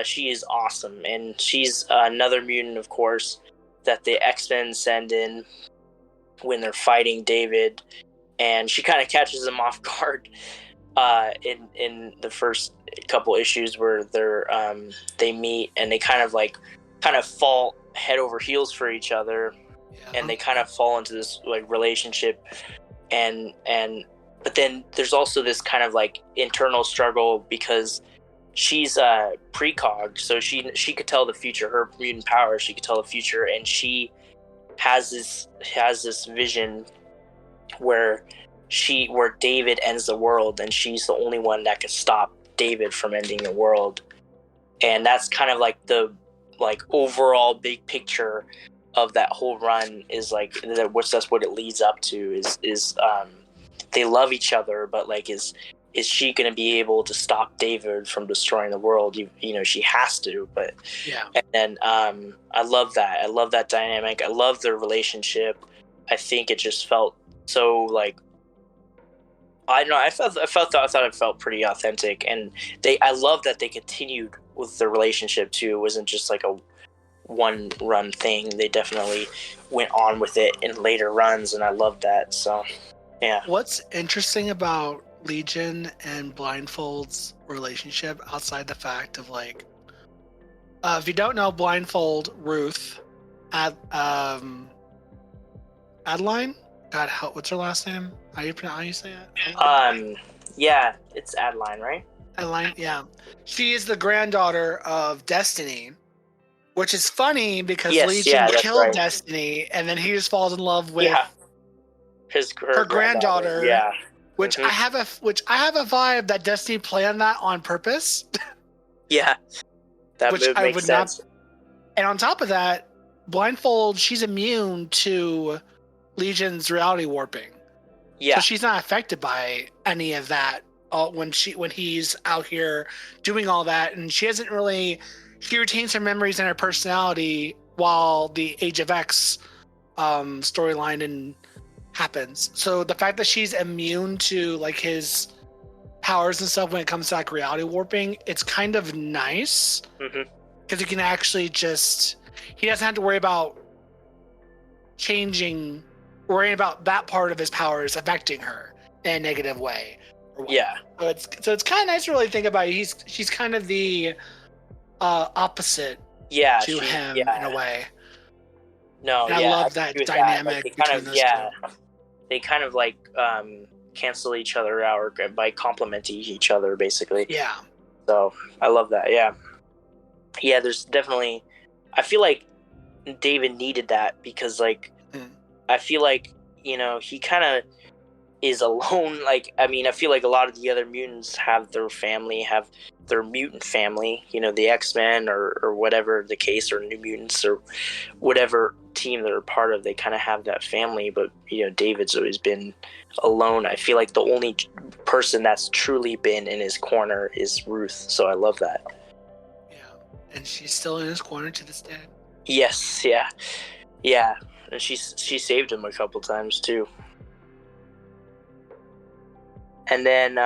She is awesome, and she's another mutant, of course, that the X-Men send in when they're fighting David, and she kind of catches them off guard in the first couple issues where they meet, and they kind of fall head over heels for each other, and they kind of fall into this like relationship, but then there's also this kind of like internal struggle because she's precog, so she could tell the future. Her mutant power, she could tell the future, and she has this vision where David ends the world, and she's the only one that can stop David from ending the world. And that's kind of like the overall big picture of that whole run, is like that's what it leads up to, is they love each other, but like is she going to be able to stop David from destroying the world? You know, she has to, but yeah. And then I love that dynamic. I love their relationship. I think it just felt so like, I don't know, I thought it felt pretty authentic, and I love that they continued with the relationship too. It wasn't just like a one run thing. They definitely went on with it in later runs, and I love that. So yeah. What's interesting about Legion and Blindfold's relationship, outside the fact of like, if you don't know, Blindfold, Ruth, Adeline, God, what's her last name? How you say it? Yeah, it's Adeline, right? Adeline, yeah. She is the granddaughter of Destiny, which is funny because Legion killed Destiny, and then he just falls in love with her granddaughter. Yeah. Which I have a vibe that Destiny planned that on purpose. Yeah, that which move makes sense. And on top of that, Blindfold, she's immune to Legion's reality warping. Yeah, so she's not affected by any of that when he's out here doing all that, and she retains her memories and her personality while the Age of X storyline happens. So the fact that she's immune to like his powers and stuff when it comes to like reality warping, it's kind of nice because he can actually he doesn't have to worry about worrying about that part of his powers affecting her in a negative way. Yeah. So it's kind of nice to really think about it. She's kind of the opposite to him in a way. No, and I love that dynamic between those two. They kind of like cancel each other out, or by complementing each other, basically. Yeah. So I love that. Yeah. Yeah. There's definitely. I feel like David needed that because, like, I feel like he kind of is alone. Like, I mean, I feel like a lot of the other mutants have their mutant family. The X-Men or whatever the case, or New Mutants or whatever team they're a part of, they kind of have that family, but David's always been alone. I feel like the only person that's truly been in his corner is Ruth, so I love that. Yeah, and she's still in his corner to this day. Yes, yeah, and she saved him a couple times too. And then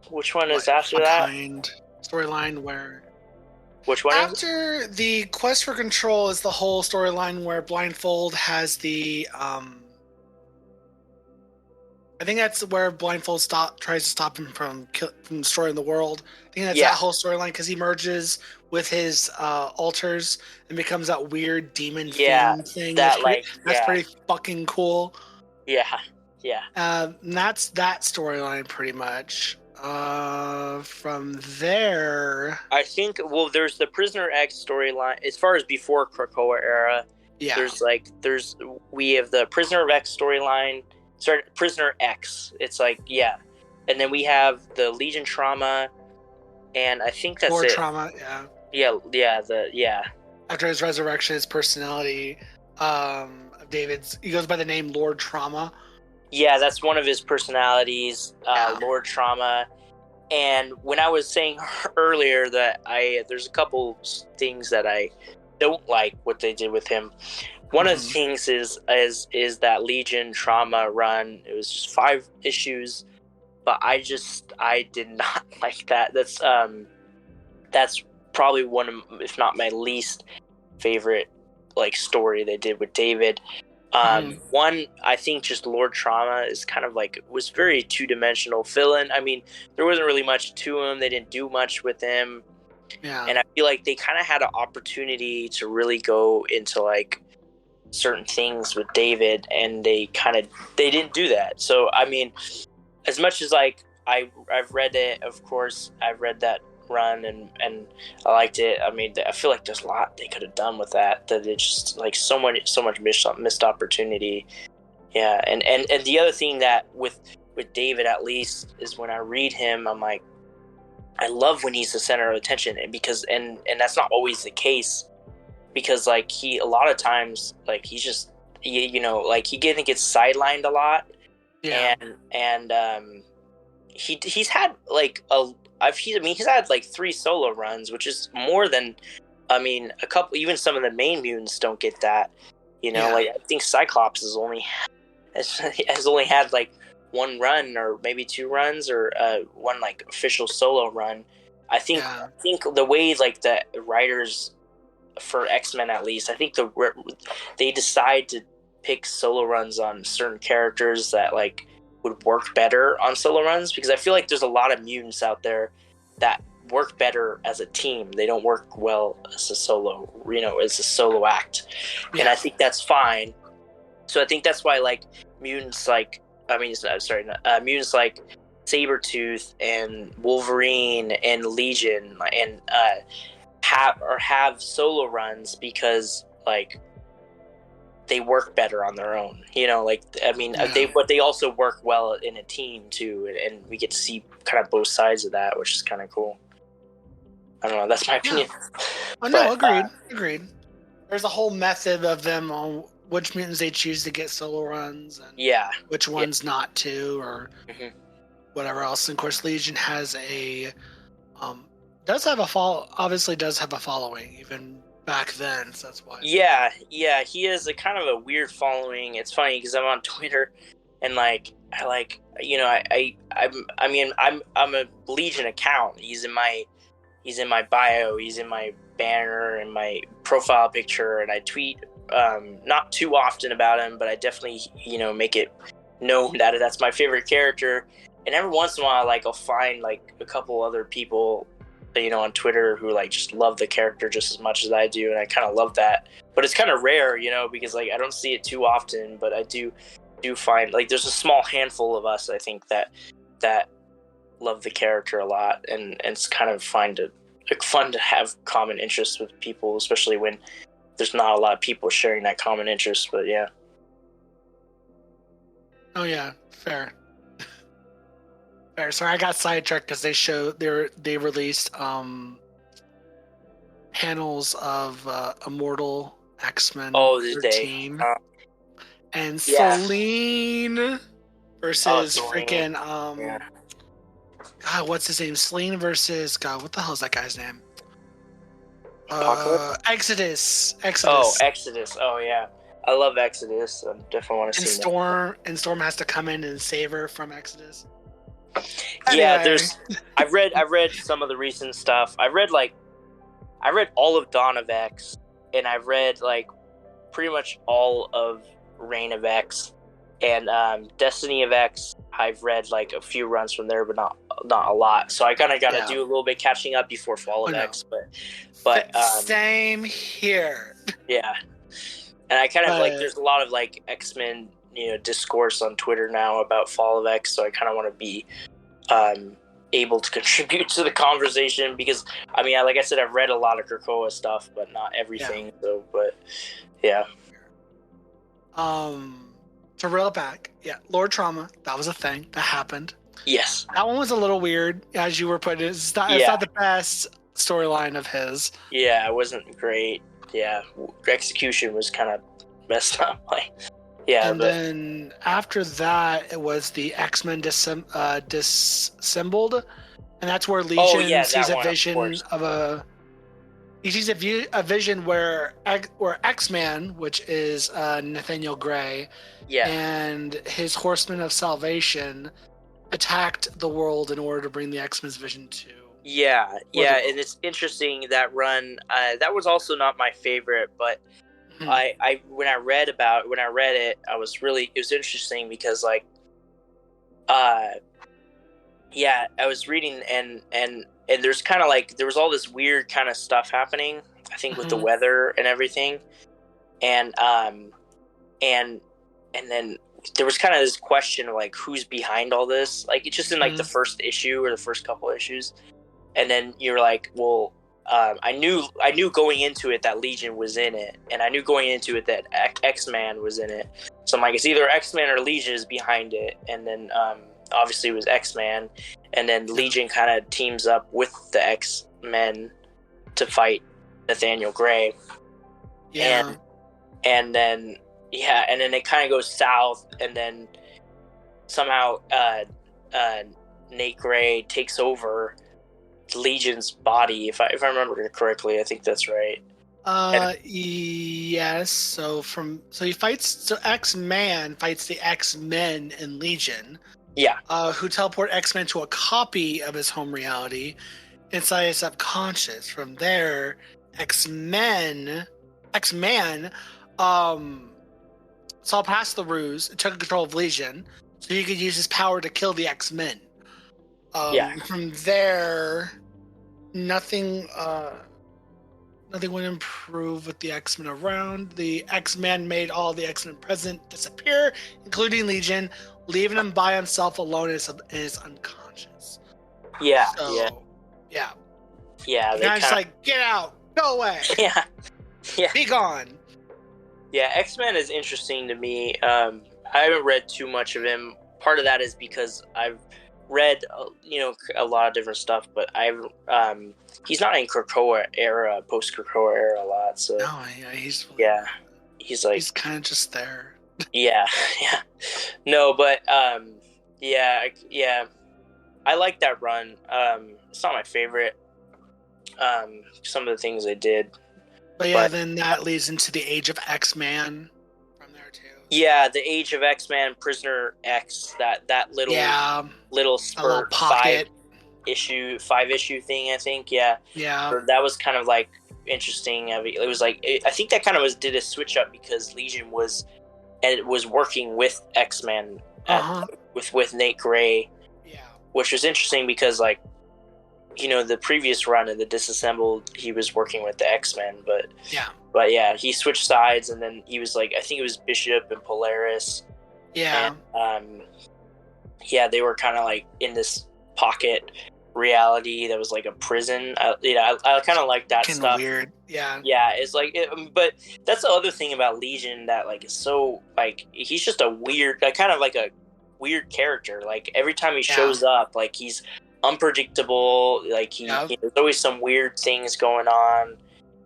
which one is after that? Storyline where which one? After the quest for control is the whole storyline where Blindfold has the I think that's where Blindfold tries to stop him from destroying the world. I think that's that whole storyline, because he merges with his alters and becomes that weird demon thing. That's pretty fucking cool. Yeah. And that's that storyline pretty much. From there, I think there's the Prisoner X storyline as far as before Krakoa era. Yeah. We have the Prisoner X storyline. Sorry, Prisoner X. It's like, yeah. And then we have the Legion trauma, and I think that's Lord it. Trauma, Yeah. After his resurrection, his personality, David's, he goes by the name Lord Trauma. Yeah, that's one of his personalities, Lord Trauma. And when I was saying earlier that there's a couple things that I don't like what they did with him. One of the things is that Legion Trauma run. It was just 5 issues, but I did not like that. That's probably one of, if not my least favorite, like, story they did with David. One, I think just Lord Trauma is kind of like, was very 2-dimensional fill-in. I mean, there wasn't really much to him. They didn't do much with him. Yeah. And I feel like they kind of had an opportunity to really go into like certain things with David, and they didn't do that. So, I mean, as much as like I've read it, of course, I've read that run, and I liked it. I mean, I feel like there's a lot they could have done with that it's just like so much missed opportunity. Yeah, and the other thing that with David, at least, is when I read him, I'm like, I love when he's the center of attention, and because and that's not always the case, because like he a lot of times like he's just like he gets sidelined a lot. Yeah. And he's had like he's had like 3 solo runs, which is more than a couple. Even some of the main mutants don't get that. Like I think Cyclops has only had like 1 run or maybe 2 runs or 1 like official solo run. I think the way like the writers for X-Men, at least, I think they decide to pick solo runs on certain characters that like would work better on solo runs, because I feel like there's a lot of mutants out there that work better as a team. They don't work well as a solo, as a solo act. And I think that's fine. So I think that's why like mutants like mutants like Sabretooth and Wolverine and Legion and have solo runs, because like they work better on their own, but they also work well in a team too, and we get to see kind of both sides of that, which is kind of cool. I don't know, that's my opinion. Agreed. There's a whole method of them on which mutants they choose to get solo runs, and which ones not to, or whatever else. And of course, Legion has does have a following even back then, so that's why. Yeah, he has a kind of a weird following. It's funny because I'm on Twitter, and like I'm a Legion account. He's in my bio, he's in my banner and my profile picture, and I tweet not too often about him, but I definitely make it known that that's my favorite character. And every once in a while, like I'll find like a couple other people on Twitter who like just love the character just as much as I do, and I kind of love that. But it's kind of rare, because like I don't see it too often, but I do find like there's a small handful of us, I think, that love the character a lot, and it's kind of fun to have common interests with people, especially when there's not a lot of people sharing that common interest. But yeah. Oh yeah, fair. Sorry, I got sidetracked because they released panels of Immortal X-Men 13 and Selene versus freaking God, what's his name? Selene versus God, what the hell is that guy's name? Exodus. Oh, Exodus. Oh yeah, I love Exodus. I definitely want to see Storm. And Storm has to come in and save her from Exodus. Yeah, Anyway. I've read some of the recent stuff. I read all of Dawn of X, and I've read like pretty much all of Reign of X, and Destiny of X. I've read like a few runs from there, but not a lot. So I kind of got to do a little bit catching up before Fall of X. But same here. Yeah, and I kind of like there's a lot of like X-Men discourse on Twitter now about Fall of X, so I kind of want to be able to contribute to the conversation, because like I said, I've read a lot of Krakoa stuff, but not everything. So, but yeah. To reel it back, Lord Trauma, that was a thing that happened. Yes, that one was a little weird, as you were putting it. It's not the best storyline of his. Yeah, it wasn't great. Yeah, execution was kind of messed up. Then after that, it was the X-Men disassembled, and that's where Legion sees a vision he sees a vision where X-Man, which is Nathaniel Gray, and his Horsemen of Salvation attacked the world in order to bring the X-Men's vision to. Yeah, and it's interesting, that run. That was also not my favorite, but when I read it, it was interesting because like, I was reading and there's kind of like, there was all this weird kind of stuff happening, I think, with the weather and everything. And then there was kind of this question of like, who's behind all this? Like, it's just in like the first issue or the first couple issues. and then you're like, well, I knew going into it that Legion was in it, and I knew going into it that X-Man was in it. So I'm like, it's either X-Man or Legion is behind it, and then obviously it was X-Man, and then Legion kind of teams up with the X-Men to fight Nathaniel Gray. Yeah. And then it kind of goes south, and then somehow Nate Gray takes over Legion's body, if I remember correctly. I think that's right. Yes. So X-Man fights the X-Men in Legion. Yeah. Who teleport X-Men to a copy of his home reality inside his subconscious. From there, X-Man saw past the ruse and took control of Legion, so he could use his power to kill the X-Men. From there, nothing would improve with the X-Men around. The X-Men made all the X-Men present disappear, including Legion, leaving him by himself alone in his unconscious. Yeah. The guy's like, get out, go away. Yeah. Be gone. Yeah, X-Men is interesting to me. I haven't read too much of him. Part of that is because I've read, a lot of different stuff, but he's not in Krakoa era, post-Krakoa era a lot. So he's like, he's kind of just there. Yeah. No, but I like that run. It's not my favorite. Some of the things they did. But then that leads into the Age of X-Man from there too. Yeah, the Age of X-Man, Prisoner X, that little spurt, pocket 5-issue thing, I think. Yeah. Yeah. That was kind of like interesting. It was like, I think that kind of did a switch up because Legion was working with X-Men with Nate Gray. Yeah. Which was interesting because, like, the previous run of the Disassembled, he was working with the X-Men, but he switched sides, and then he was like, I think it was Bishop and Polaris. Yeah. And, they were kind of like in this pocket reality that was like a prison. I kind of like that stuff. Weird. Yeah. Yeah, it's like, but that's the other thing about Legion that like is so like he's just a weird, like, kind of like a weird character. Like every time he shows up, like he's unpredictable, like there's always some weird things going on,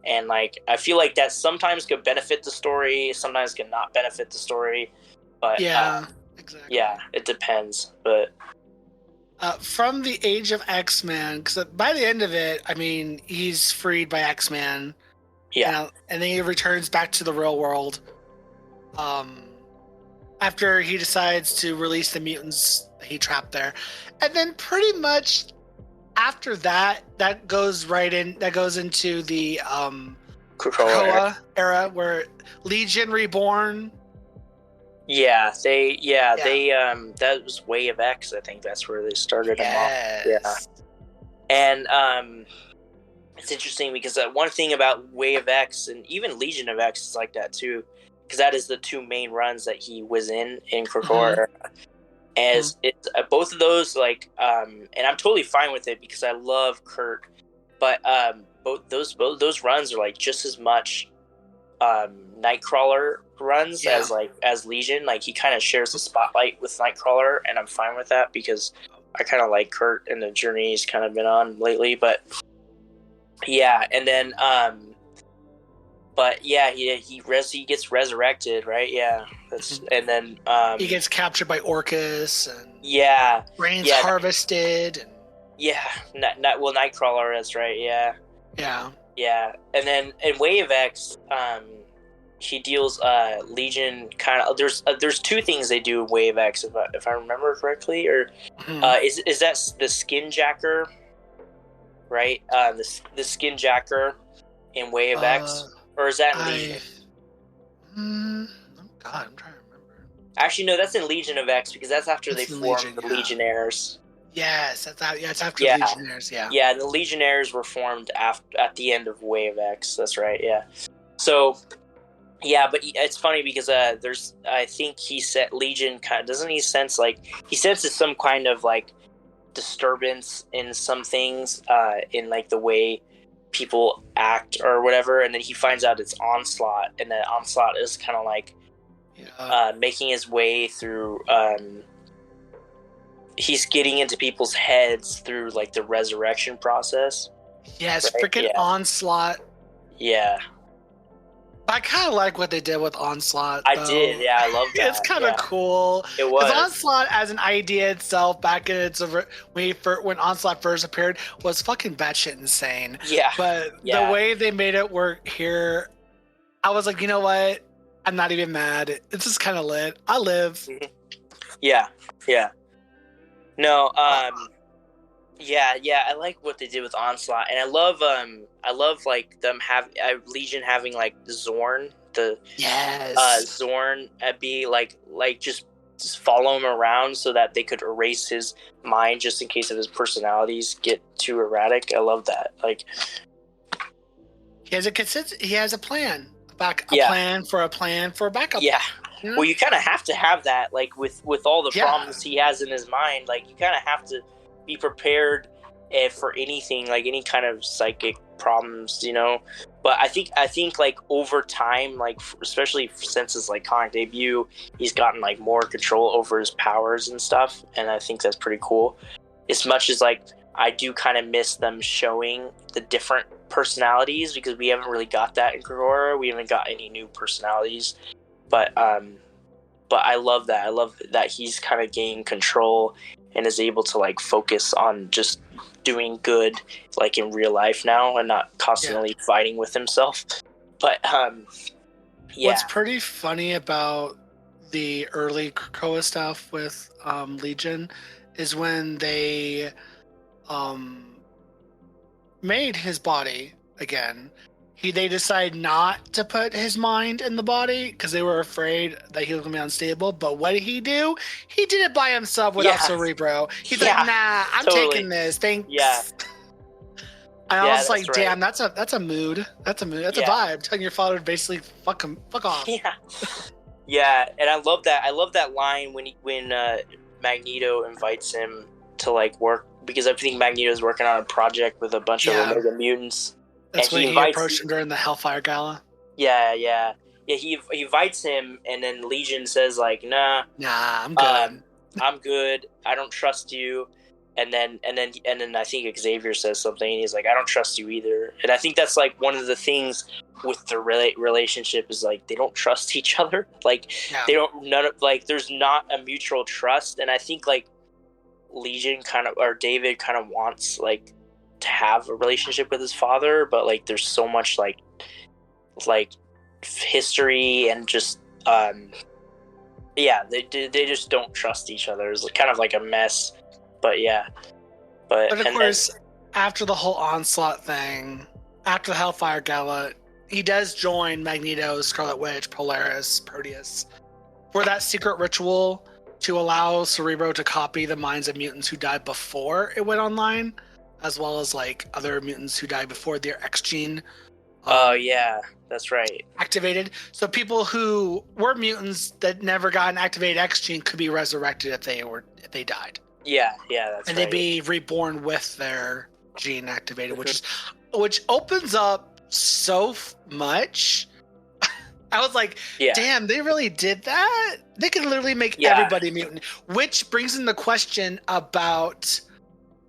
and like I feel like that sometimes could benefit the story, sometimes could not benefit the story, but exactly. It depends. But from the Age of X-Men, because by the end of it, I mean, he's freed by X-Man, and then he returns back to the real world after he decides to release the mutants he trapped there. And then pretty much after that goes into the Krakoa era where Legion Reborn. That was Way of X. I think that's where they started him off. Yeah. And it's interesting because one thing about Way of X and even Legion of X is like that too, because that is the two main runs that he was in Krakoa. As it's both of those, like, and I'm totally fine with it because I love Kurt, but both those runs are like just as much Nightcrawler runs as Legion. Like he kind of shares the spotlight with Nightcrawler, and I'm fine with that because I kind of like Kurt and the journey he's kind of been on lately. But and then he gets resurrected, right? Yeah, and then he gets captured by Orcus, and brains harvested. Nightcrawler, that's right. Yeah, and then in Way of X, he deals Legion kind of. There's two things they do in Way of X, if I remember correctly, or is that the Skin Jacker, right? The Skin Jacker in Way of X. Or is that in Legion? God, I'm trying to remember. Actually, no, that's in Legion of X because that's after they formed the Legionnaires. Yes, it's after the Legionnaires. Yeah, the Legionnaires were formed at the end of Way of X. That's right. Yeah. So, but it's funny because I think he said Legion kind of doesn't he senses some kind of like disturbance in some things, in like the way people act or whatever, and then he finds out it's Onslaught, and then Onslaught is kind of like making his way through. He's getting into people's heads through like the resurrection process. Yes, right? Freaking Onslaught. Yeah. I kind of like what they did with Onslaught. I did, yeah, I love that. It's kind of cool. It was. Onslaught as an idea itself, back in its when Onslaught first appeared, was fucking batshit insane. Yeah. But the way they made it work here, I was like, you know what? I'm not even mad. It's just kind of lit. I live. Mm-hmm. Yeah. No. Yeah, I like what they did with Onslaught, and I love like them Legion having like Zorn, Zorn be like just follow him around so that they could erase his mind just in case of his personalities get too erratic. I love that. Like he has a plan, plan for a backup. Yeah. You know? Well, you kind of have to have that, like with all the problems he has in his mind. Like you kind of have to be prepared for anything, like any kind of psychic problems, you know. But I think like over time, like especially since his like comic debut, he's gotten like more control over his powers and stuff, and I think that's pretty cool. As much as like I do kind of miss them showing the different personalities, because we haven't really got that in Grigora. We haven't got any new personalities, but I love that. I love that he's kind of gained control and is able to like focus on just doing good, like in real life now, and not constantly fighting with himself. But what's pretty funny about the early Krakoa stuff with Legion is when they made his body again. They decided not to put his mind in the body because they were afraid that he was going to be unstable. But what did he do? He did it by himself without Cerebro. He's like, nah, I'm taking this. Thanks. Yeah. I was like, damn, that's a mood. That's a mood. That's a vibe. Telling your father to basically fuck off. Yeah. Yeah, and I love that. I love that line when Magneto invites him to like work, because I think Magneto's working on a project with a bunch of Omega mutants. That's when he approached him during the Hellfire Gala. Yeah. He invites him, and then Legion says like, "Nah, I'm good. I'm good. I don't trust you." And then I think Xavier says something, and he's like, "I don't trust you either." And I think that's like one of the things with the relationship is like they don't trust each other. Like there's not a mutual trust, and I think like Legion David kind of wants like to have a relationship with his father, but like there's so much like history and just they just don't trust each other. It's kind of like a mess. But of course, after the whole Onslaught thing, after the Hellfire Gala, he does join Magneto, Scarlet Witch, Polaris, Proteus for that secret ritual to allow Cerebro to copy the minds of mutants who died before it went online, as well as like other mutants who died before their X gene. That's right. Activated. So people who were mutants that never got an activated X gene could be resurrected if they died. Yeah, that's and they'd be reborn with their gene activated, which opens up so much. I was like, damn, they really did that? They could literally make everybody mutant. Which brings in the question about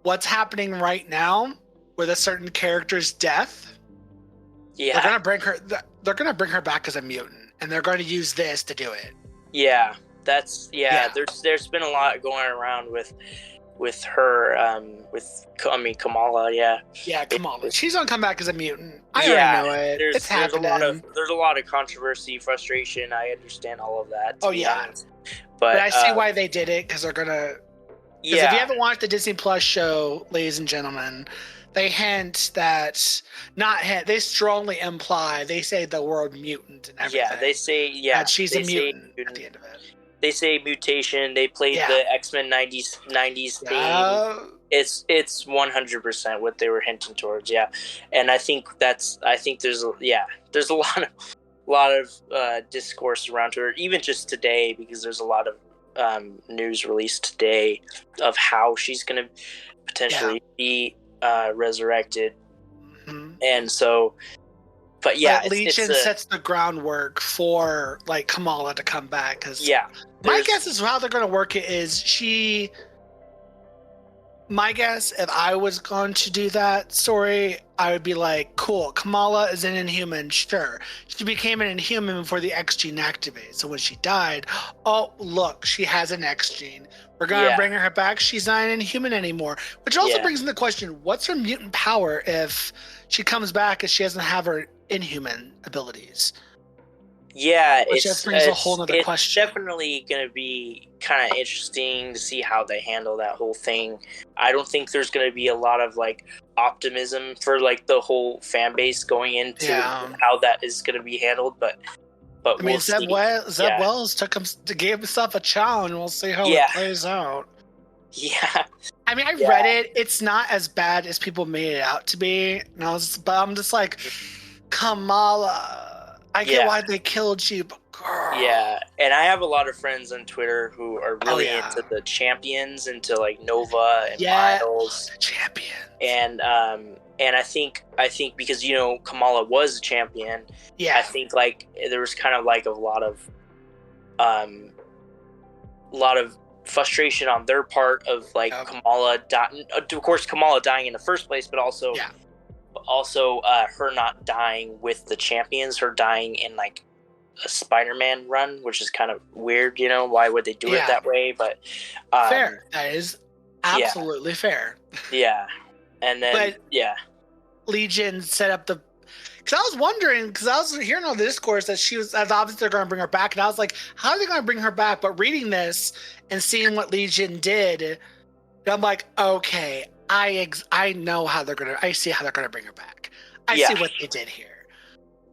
what's happening right now with a certain character's death. Yeah. They're gonna bring her back as a mutant, and they're gonna use this to do it. Yeah. There's been a lot going around with her, Kamala, Yeah, Kamala. She's gonna come back as a mutant. I already know it. It's happening. There's a lot of controversy, frustration. I understand all of that. Oh yeah. But I see why they did it, because they're gonna. Because if you haven't watched the Disney Plus show, ladies and gentlemen, they they strongly imply, they say the word mutant and everything. Yeah, they say, that she's a mutant at the end of it. They say mutation. They played the X-Men 90s theme. It's 100% what they were hinting towards. Yeah, and I think there's a lot of discourse around her, even just today, because there's a lot of news released today of how she's going to potentially be resurrected. Mm-hmm. And so, but yeah, Legion sets the groundwork for like Kamala to come back. Because my guess is how they're going to work it is my guess, if I was going to do that story, I would be like, cool, Kamala is an Inhuman, sure. She became an Inhuman before the X gene activated. So when she died, oh, look, she has an X gene. We're going to bring her back. She's not an Inhuman anymore. Which also brings in the question, what's her mutant power if she comes back and she doesn't have her Inhuman abilities? Yeah, which just brings a whole other question. It's definitely going to be kind of interesting to see how they handle that whole thing. I don't think there's going to be a lot of like optimism for like the whole fan base going into how that is going to be handled, but I mean, Zeb Wells gave himself a challenge. We'll see how it plays out. Yeah. I mean, I read it. It's not as bad as people made it out to be. But I'm just like, Kamala. I get why they killed you, but girl. Yeah, and I have a lot of friends on Twitter who are really into the champions, into like Nova and Miles. Champion. And I think because Kamala was a champion. Yeah. I think like there was kind of like a lot of frustration on their part of like Kamala dying. Of course, Kamala dying in the first place, but also. Yeah. Also, her not dying with the champions, her dying in like a Spider-Man run, which is kind of weird, why would they do it that way? But fair. That is absolutely fair. Yeah. And then Legion set up because I was wondering, because I was hearing on the discourse that obviously they're going to bring her back, and I was like, how are they going to bring her back? But reading this and seeing what Legion did, I'm like, okay, I know how I see how they're gonna bring her back. I see what they did here.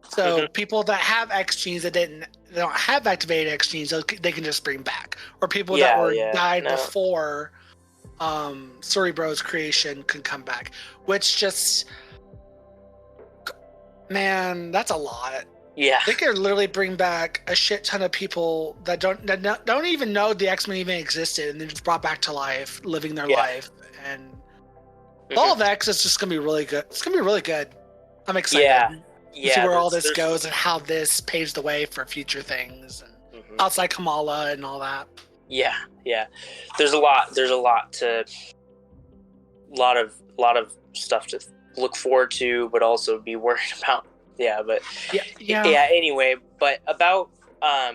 So people that have X genes that they don't have activated X genes, they can just bring back. Or people that died before Cerebro's creation can come back. Which just, man, that's a lot. Yeah, they could literally bring back a shit ton of people that don't even know the X-Men even existed, and then just brought back to life, living their life. And all of X is just gonna be really good. It's gonna be really good. I'm excited to see where all this goes and how this paves the way for future things and outside Kamala and all that. Yeah. There's a lot of stuff to look forward to, but also be worried about. Anyway, but about I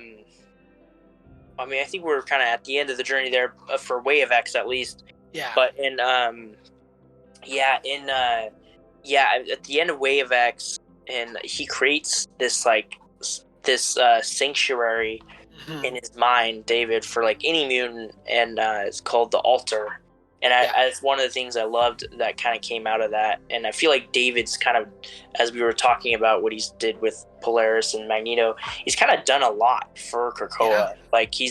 mean, I think we're kind of at the end of the journey there for Way of X, at least. Yeah. But at the end of Way of X, and he creates this sanctuary in his mind, David, for like any mutant, and it's called the Altar. And it's one of the things I loved that kind of came out of that. And I feel like David's kind of, as we were talking about what he's did with Polaris and Magneto, he's kind of done a lot for Krakoa. Yeah. Like he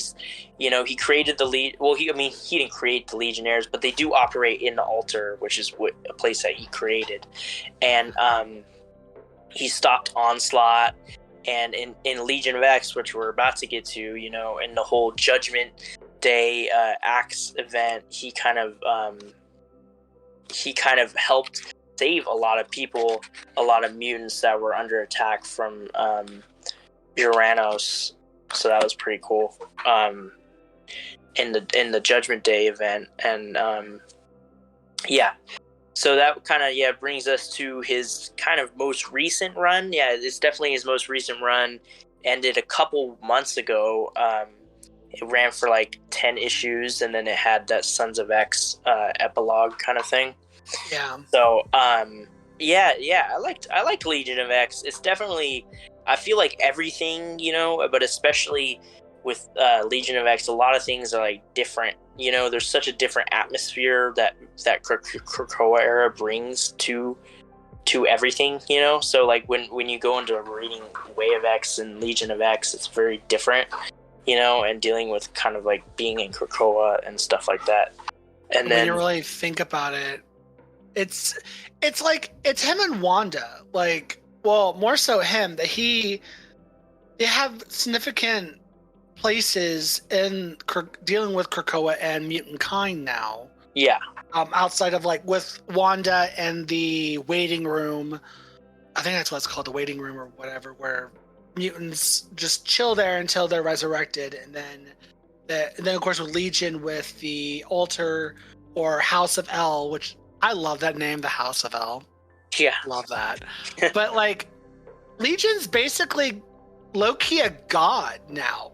created the he didn't create the Legionnaires, but they do operate in the Altar, which is a place that he created. And he stopped Onslaught. And in Legion of X, which we're about to get to, in the whole Judgment Day Axe event, he kind of helped save a lot of people, a lot of mutants that were under attack from Uranus. So that was pretty cool. In the Judgment Day event, and so that kind of brings us to his kind of most recent run. Yeah, it's definitely his most recent run. Ended a couple months ago. It ran for like 10 issues, and then it had that Sons of X epilogue kind of thing. Yeah. So, I liked Legion of X. It's definitely, I feel like everything, but especially with Legion of X, a lot of things are like different. There's such a different atmosphere that Krakoa era brings to everything. So like when you go into reading Way of X and Legion of X, it's very different. And dealing with kind of like being in Krakoa and stuff like that. And then when you really think about it, it's like it's him and Wanda. Like, well, more so him, that they have significant places in dealing with Krakoa and mutant kind now. Yeah. Outside of like with Wanda and the waiting room, I think that's what it's called, the waiting room or whatever, where mutants just chill there until they're resurrected, and then of course with Legion with the altar or House of L, which I love that name, the House of L. Yeah, love that. But like, Legion's basically low-key a god now.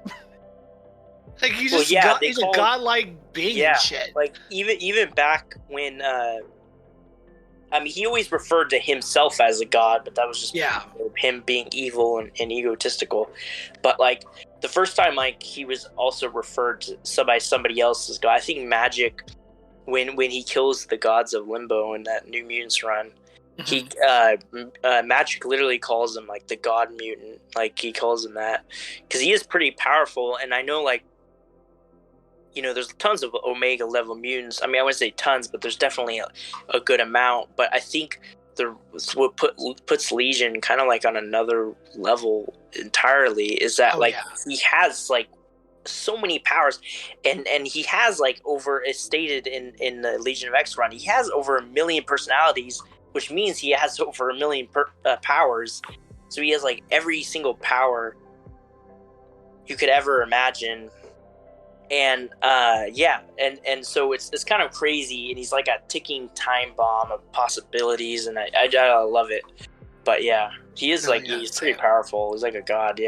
Like he's just he's a godlike being and shit. Like even back when I mean, he always referred to himself as a god, but that was just him being evil and egotistical. But like the first time, like he was also referred to by somebody else as god. I think Magic, when he kills the gods of Limbo in that New Mutants run, he Magic literally calls him like the god mutant. Like he calls him that because he is pretty powerful. And I know like, you know, there's tons of Omega level mutants. I mean, I wouldn't say tons, but there's definitely a good amount. But I think what puts Legion kind of like on another level entirely is that he has like so many powers, and he has like it's stated in the Legion of X run, he has over 1 million personalities, which means he has over 1 million powers. So he has like every single power you could ever imagine. And and so it's kind of crazy, and he's like a ticking time bomb of possibilities, and I love it. But yeah, he is he's pretty powerful. He's like a god,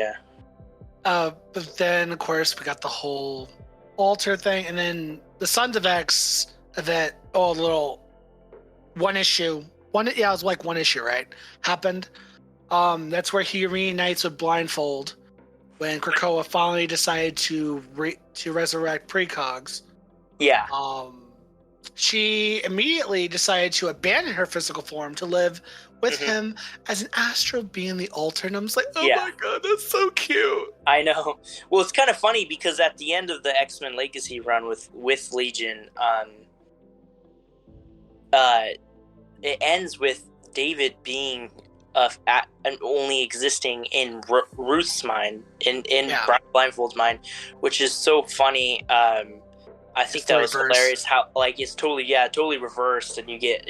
But then of course we got the whole altar thing, and then the Sons of X event. Oh, a little one issue, it was like one issue, right? Happened. That's where he reunites with Blindfold. When Krakoa finally decided to resurrect Precogs, she immediately decided to abandon her physical form to live with him as an astral being in the altar. And I was like, oh my god, that's so cute. I know. Well, it's kind of funny because at the end of the X-Men Legacy run with Legion, it ends with David being and only existing in Ruth's mind, in Blindfold's mind, which is so funny. I think that was hilarious how like it's totally reversed, and you get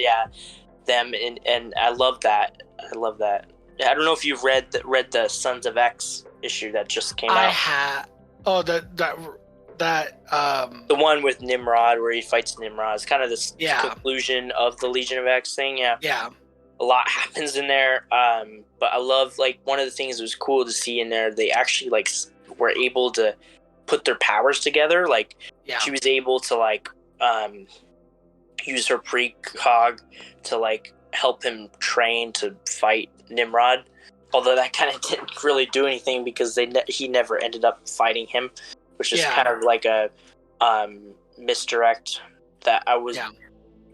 them, and I love that. I don't know if you've read the Sons of X issue that just came out. I have. Oh, the one with Nimrod where he fights Nimrod. It's kind of this conclusion of the Legion of X thing. Yeah. A lot happens in there, but I love like one of the things that was cool to see in there. They actually like were able to put their powers together. Like she was able to like use her precog to like help him train to fight Nimrod. Although that kind of didn't really do anything because he never ended up fighting him, which is kind of like a misdirect that I was.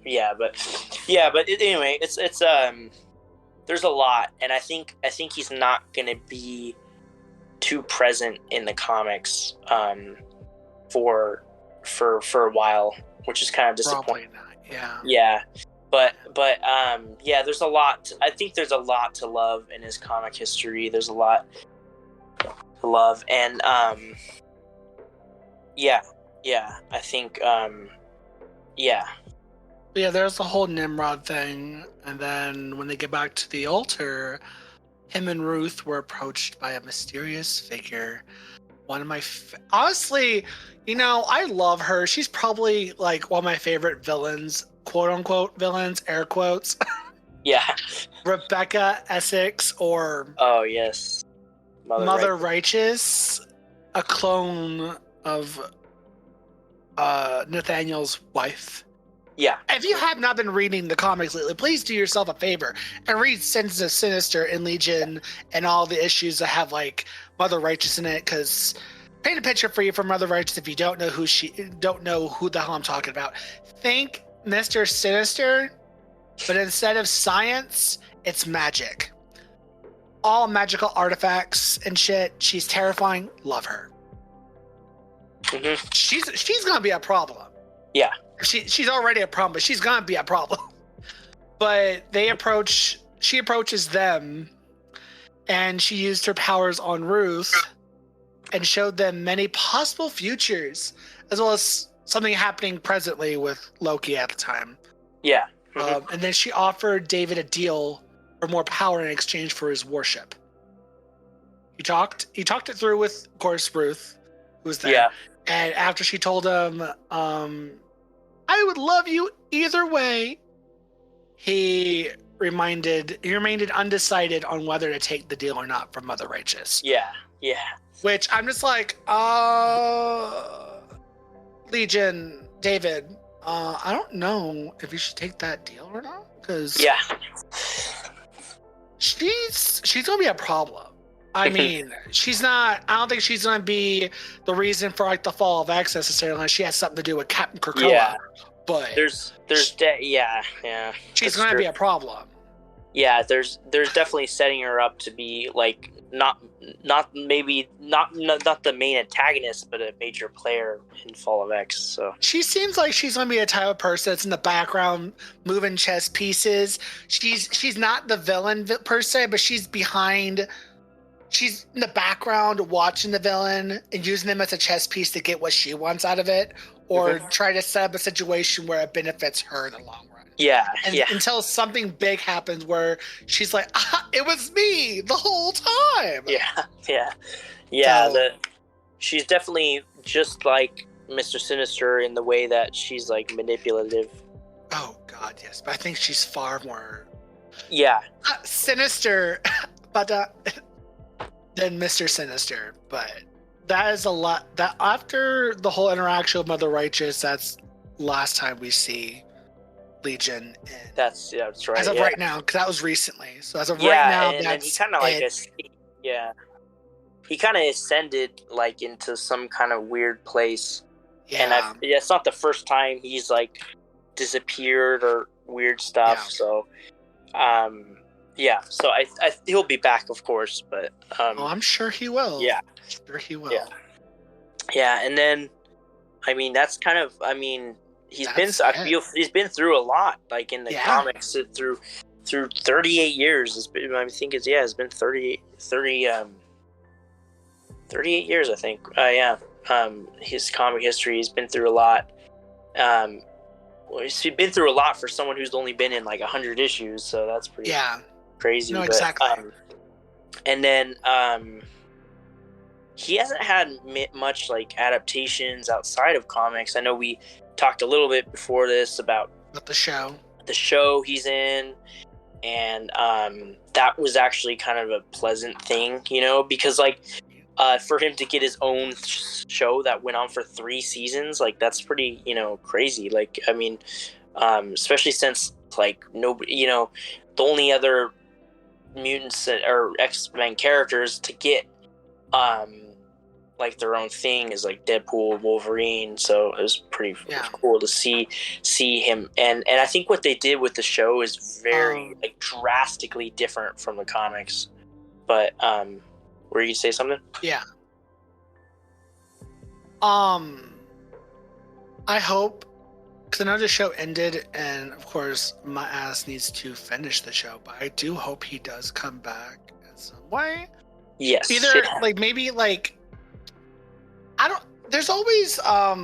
But anyway, it's there's a lot, and I think he's not gonna be too present in the comics for a while, which is kind of disappointing. But there's a lot. I think there's a lot to love in his comic history. There's a lot to love, and I think Yeah, there's the whole Nimrod thing, and then when they get back to the altar, him and Ruth were approached by a mysterious figure. One of my honestly, you know, I love her. She's probably like one of my favorite villains, quote unquote villains, air quotes. Rebecca Essex, or Mother Righteous, a clone of Nathaniel's wife. Yeah. If you have not been reading the comics lately, please do yourself a favor and read Sins of Sinister and Legion and all the issues that have like Mother Righteous in it. Because paint a picture for you for Mother Righteous if you don't know who the hell I'm talking about. Think Mr. Sinister, but instead of science, it's magic. All magical artifacts and shit. She's terrifying. Love her. She's gonna be a problem. Yeah. She's already a problem, but she's gonna be a problem. But she approaches them, and she used her powers on Ruth, and showed them many possible futures, as well as something happening presently with Loki at the time. Yeah. And then she offered David a deal for more power in exchange for his warship. He talked it through with, of course, Ruth, who was there. Yeah. And after she told him, I would love you either way, he remained undecided on whether to take the deal or not from Mother Righteous. Yeah. Which I'm just like, Legion, David, I don't know if you should take that deal or not, because she's gonna be a problem. I mean, I don't think she's gonna be the reason for like the fall of X necessarily, unless she has something to do with Captain Krakoa. Yeah. But there's she's gonna be a problem. Yeah, there's definitely setting her up to be like not the main antagonist, but a major player in Fall of X. So she seems like she's gonna be a type of person that's in the background moving chess pieces. She's not the villain per se, but she's behind. She's in the background watching the villain and using them as a chess piece to get what she wants out of it, or try to set up a situation where it benefits her in the long run. Yeah, Until something big happens where she's like, it was me the whole time. Yeah. She's definitely just like Mr. Sinister in the way that she's like manipulative. Oh God, yes, but I think she's far more sinister, but than Mr. Sinister. But that is a lot. That after the whole interaction with Mother Righteous, that's last time we see Legion. That's right. As of right now, because that was recently. So as of right now, and that's he kind of like he kind of ascended like into some kind of weird place. Yeah, and it's not the first time he's like disappeared or weird stuff. Yeah. So, so I he'll be back, of course, but I'm sure he will. Yeah, sure he will. Yeah, and then I mean that's kind of he's been through a lot, like in the comics through 38 years. It's been 38 years, I think. His comic history, he's been through a lot. He's been through a lot for someone who's only been in like 100 issues, so that's pretty crazy. No, exactly. And then he hasn't had much like adaptations outside of comics. I know we talked a little bit before this about the show he's in, and that was actually kind of a pleasant thing, because like for him to get his own show that went on for 3 seasons, like that's pretty crazy. Like I mean, especially since like nobody, the only other mutants or X-Men characters to get like their own thing is like Deadpool, Wolverine. So it was pretty cool to see him, and I think what they did with the show is very like drastically different from the comics. But were you say something? Yeah. I hope, because I know the show ended, and of course my ass needs to finish the show, but I do hope he does come back in some way. Yes. Either like maybe like there's always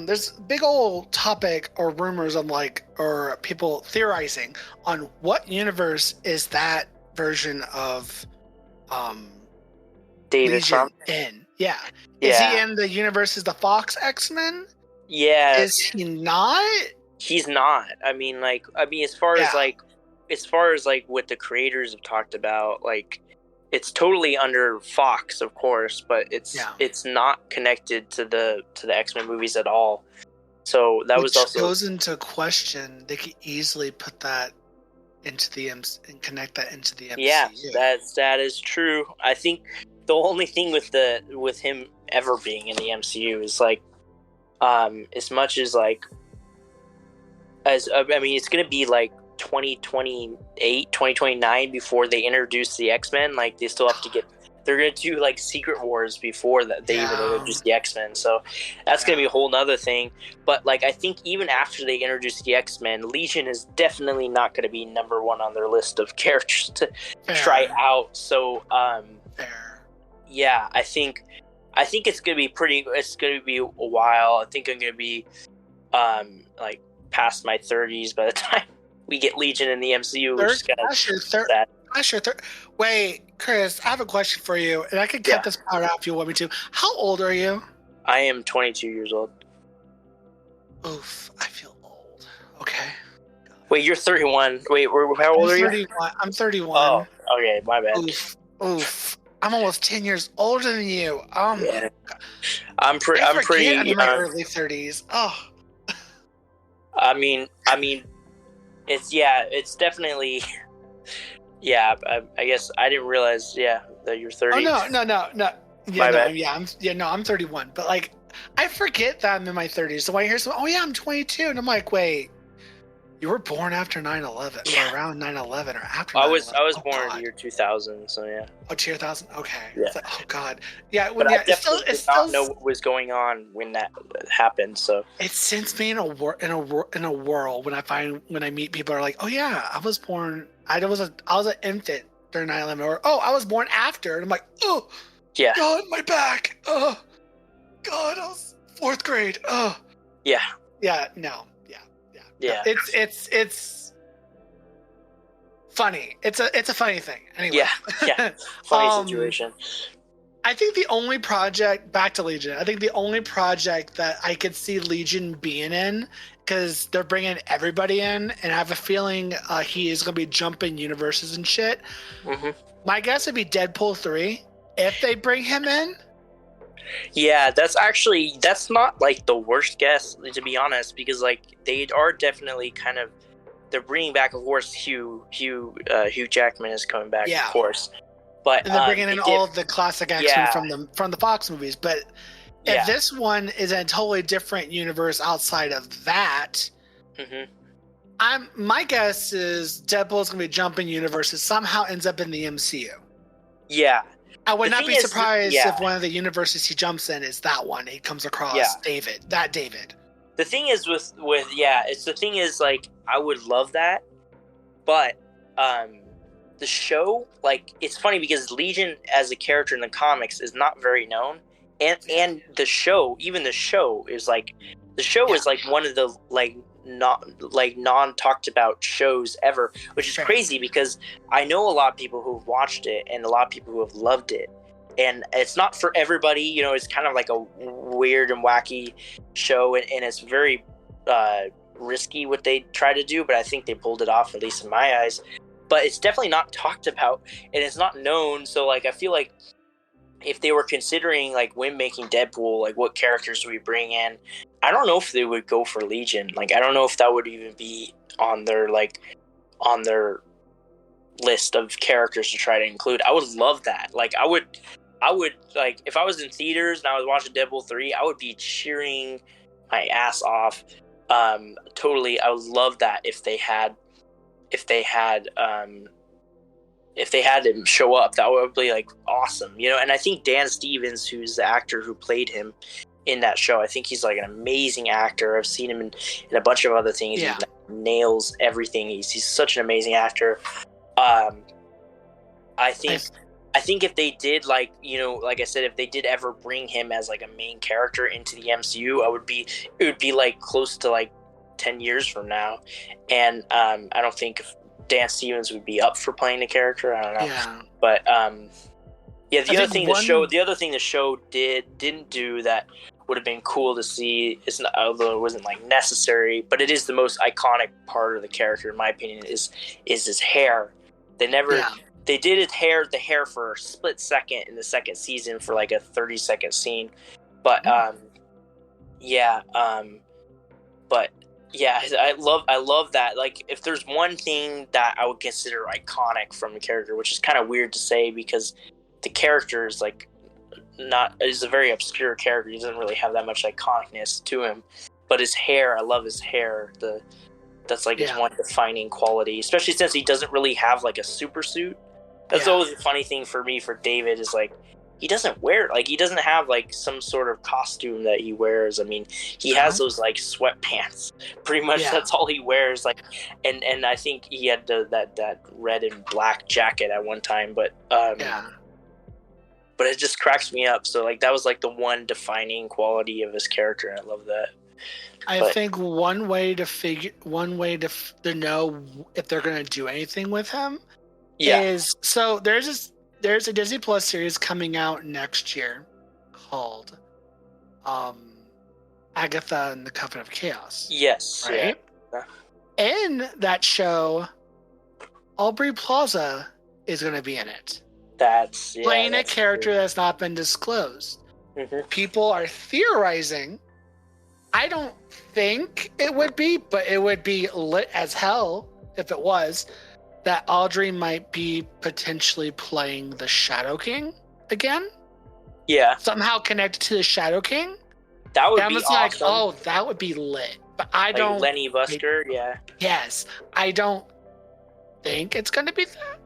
there's big old topic or rumors of like, or people theorizing on what universe is that version of David from in. Is he in the universe as the Fox X-Men? Yeah. Is he not? He's not. I mean as far as what the creators have talked about, like it's totally under Fox, of course, but it's not connected to the X-Men movies at all. So that was also goes into question. They could easily put that into the and connect that into the MCU. Yeah, that is true. I think the only thing with him ever being in the MCU is like, as much as like, it's gonna be like 2028, 2029 before they introduce the X-Men. Like they still have to they're gonna do like Secret Wars before that they even introduce the X-Men. So that's gonna be a whole nother thing. But like I think even after they introduce the X-Men, Legion is definitely not gonna be number 1 on their list of characters to try out. So I I think it's gonna be it's gonna be a while. I think I'm gonna be like past my 30s by the time we get Legion in the MCU, which is kind of sad. Wait, Chris, I have a question for you, and I can cut this part out if you want me to. How old are you? I am 22 years old. Oof, I feel old. Okay. Wait, you're 31. Wait, how old are you? I'm 31. Oh, okay, my bad. Oof. I'm almost 10 years older than you. Yeah. I'm pretty. I'm in my early 30s. Oh. I mean, it's definitely. Yeah, I guess I didn't realize. Yeah, that you're 30. Oh no. Yeah, I'm 31. But like, I forget that I'm in my 30s. So when I hear someone, I'm 22, and I'm like, wait, you were born after 9/11 or around 9/11 or after? I was born in the year 2000. So yeah. Oh, 2000. Okay. Yeah. It's like, oh God. Yeah. But I definitely did not know what was going on when that happened. So it sends me in a whirl when I meet people who are like, oh yeah, I was born. I was an infant during 9/11, or I was born after, and I'm like, oh yeah, God, my back. Oh God, I was 4th grade. Oh yeah. No. Yeah. It's funny. It's a funny thing. Anyway. Yeah. Funny situation. I think the only project, back to Legion, that I could see Legion being in, because they're bringing everybody in, and I have a feeling he is going to be jumping universes and shit. Mm-hmm. My guess would be Deadpool 3, if they bring him in. Yeah, that's not like the worst guess, to be honest, because like they are definitely they're bringing back, of course, Hugh Jackman is coming back, of course, but and they're bringing in all of the classic X-Men from the Fox movies. But if this one is in a totally different universe outside of that, my guess is Deadpool's gonna be jumping universes, somehow ends up in the MCU. Yeah. I would not be surprised if one of the universes he jumps in is that one. He comes across David. The thing is like, I would love that, but the show, like, it's funny because Legion as a character in the comics is not very known, and the show is like one of the non talked about shows ever, which is crazy because I know a lot of people who've watched it and a lot of people who have loved it, and it's not for everybody. You know, it's kind of like a weird and wacky show, and it's very risky what they try to do, but I think they pulled it off, at least in my eyes. But it's definitely not talked about, and it's not known. So like, I feel like if they were considering, like, when making Deadpool, like, what characters do we bring in, I don't know if they would go for Legion. Like, I don't know if that would even be on their list of characters to try to include. I would love that. Like, I would like, if I was in theaters and I was watching Deadpool 3, I would be cheering my ass off. Totally, I would love that if they had him show up. That would be like awesome, you know. And I think Dan Stevens, who's the actor who played him in that show, I think he's like an amazing actor. I've seen him in a bunch of other things. He nails everything. He's such an amazing actor. I think if they did, like, you know, like I said, if they did ever bring him as like a main character into the MCU, it would be like close to like 10 years from now. And I don't think Dan Stevens would be up for playing the character. I don't know. Yeah. But the other thing the show didn't do that would have been cool to see, although it wasn't like necessary, but it is the most iconic part of the character, in my opinion, is his hair. They did the hair for a split second in the second season for like a 30-second scene. But I love that. Like, if there's one thing that I would consider iconic from the character, which is kind of weird to say because the character is like is a very obscure character. He doesn't really have that much iconicness to him, but his hair, I love his hair. That's like his one defining quality, especially since he doesn't really have like a super suit. That's always a funny thing for me for David, is like, he doesn't have like some sort of costume that he wears. I mean, he has those like sweatpants. Pretty much that's all he wears. Like, and I think he had that red and black jacket at one time. But but it just cracks me up. So like that was like the one defining quality of his character, and I love that. I think one way to know if they're going to do anything with him is, so there's a Disney Plus series coming out next year called Agatha and the Coven of Chaos. Yes. Right? Yeah. In that show, Aubrey Plaza is going to be in it. Playing a character that's not been disclosed. Mm-hmm. People are theorizing. I don't think it would be, but it would be lit as hell if it was, that Audrey might be potentially playing the Shadow King again. Yeah. Somehow connected to the Shadow King. That would be awesome. Like, oh, that would be lit. But I don't... Lenny Busker, Yes. I don't think it's going to be that.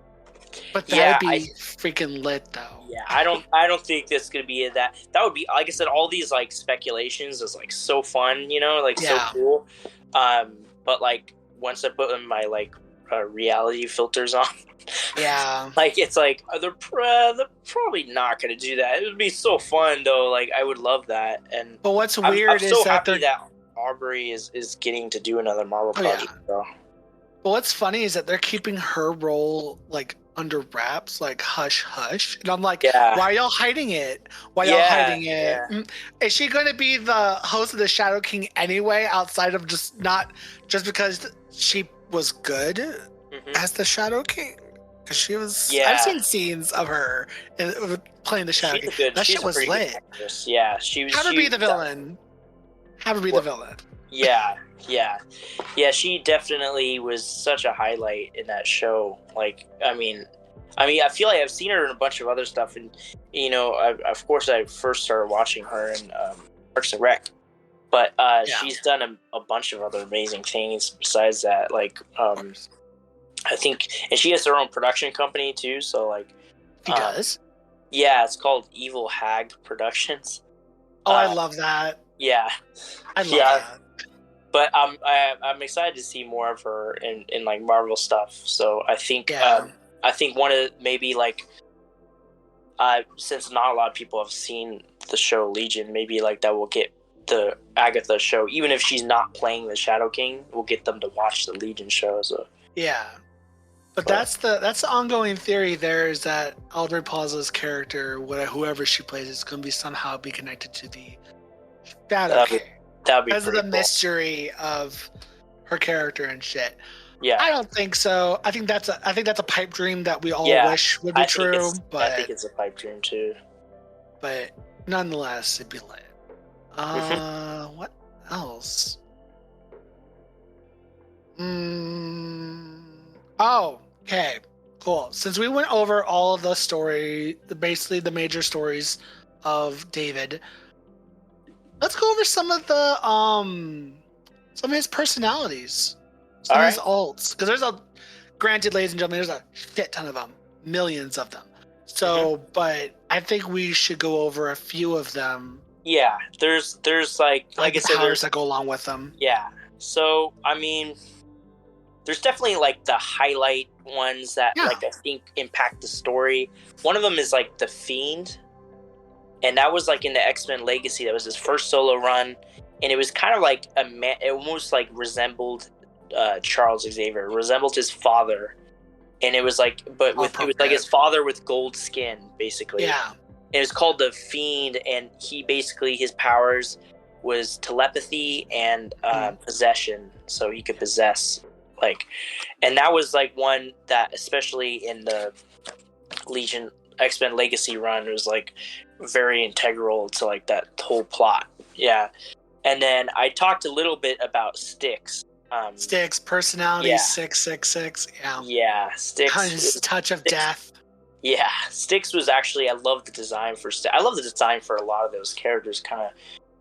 But that would be freaking lit, though. Yeah, I don't think that's gonna be that. That would be, like I said, all these like speculations is like so fun, so cool. But like once I put in my like reality filters on, like it's like they're probably not gonna do that. It would be so fun though. Like I would love that. And but what's weird I'm is so that happy that Aubrey is getting to do another Marvel project. So. But what's funny is that they're keeping her role like under wraps, like hush hush, and I'm like, why are y'all hiding it? Is she going to be the host of the Shadow King anyway, outside of just because she was good as the Shadow King? Because she was, I've seen scenes of her playing the Shadow King. That shit was lit. Yeah, she was. Have her be the villain. Yeah, she definitely was such a highlight in that show. Like, I mean, I feel like I've seen her in a bunch of other stuff, and of course, I first started watching her in Parks and Rec, but she's done a bunch of other amazing things besides that. Like, I think, and she has her own production company too. So, like, she does. Yeah, it's called Evil Hag Productions. Oh, I love that. Yeah, I love that. But I'm excited to see more of her in like Marvel stuff. So I think one of maybe like since not a lot of people have seen the show Legion, maybe like that will get the Agatha show, even if she's not playing the Shadow King, we'll get them to watch the Legion show. So but that's the ongoing theory. There is that Aubrey Plaza's character, whoever she plays, is going to be somehow be connected to the Shadow King. That'd be because of the mystery of her character and shit. Yeah, I don't think so. I think that's a pipe dream that we all wish would be true. But I think it's a pipe dream too. But nonetheless, it'd be lit. What else? Oh, okay, cool. Since we went over all of the story, basically the major stories of David. Let's go over some of his personalities, some of his alts. Because granted, ladies and gentlemen, there's a shit ton of them, millions of them. So, but I think we should go over a few of them. Yeah, there's like I said, powers that go along with them. Yeah. So, I mean, there's definitely like the highlight ones that like I think impact the story. One of them is like the Fiend. And that was like in the X-Men Legacy. That was his first solo run, and it was kind of like it almost like resembled Charles Xavier, resembled his father, and it was like, it was like his father with gold skin, basically. Yeah. And it was called the Fiend, and his powers was telepathy and possession, so he could possess and that was like one that, especially in the Legion X-Men Legacy run, was like very integral to like that whole plot. Yeah. And then I talked a little bit about Styx. Styx, personality 666. Yeah, Styx. Touch of death. Yeah, Styx was actually, I love the design for Styx. I love the design for a lot of those characters, kind of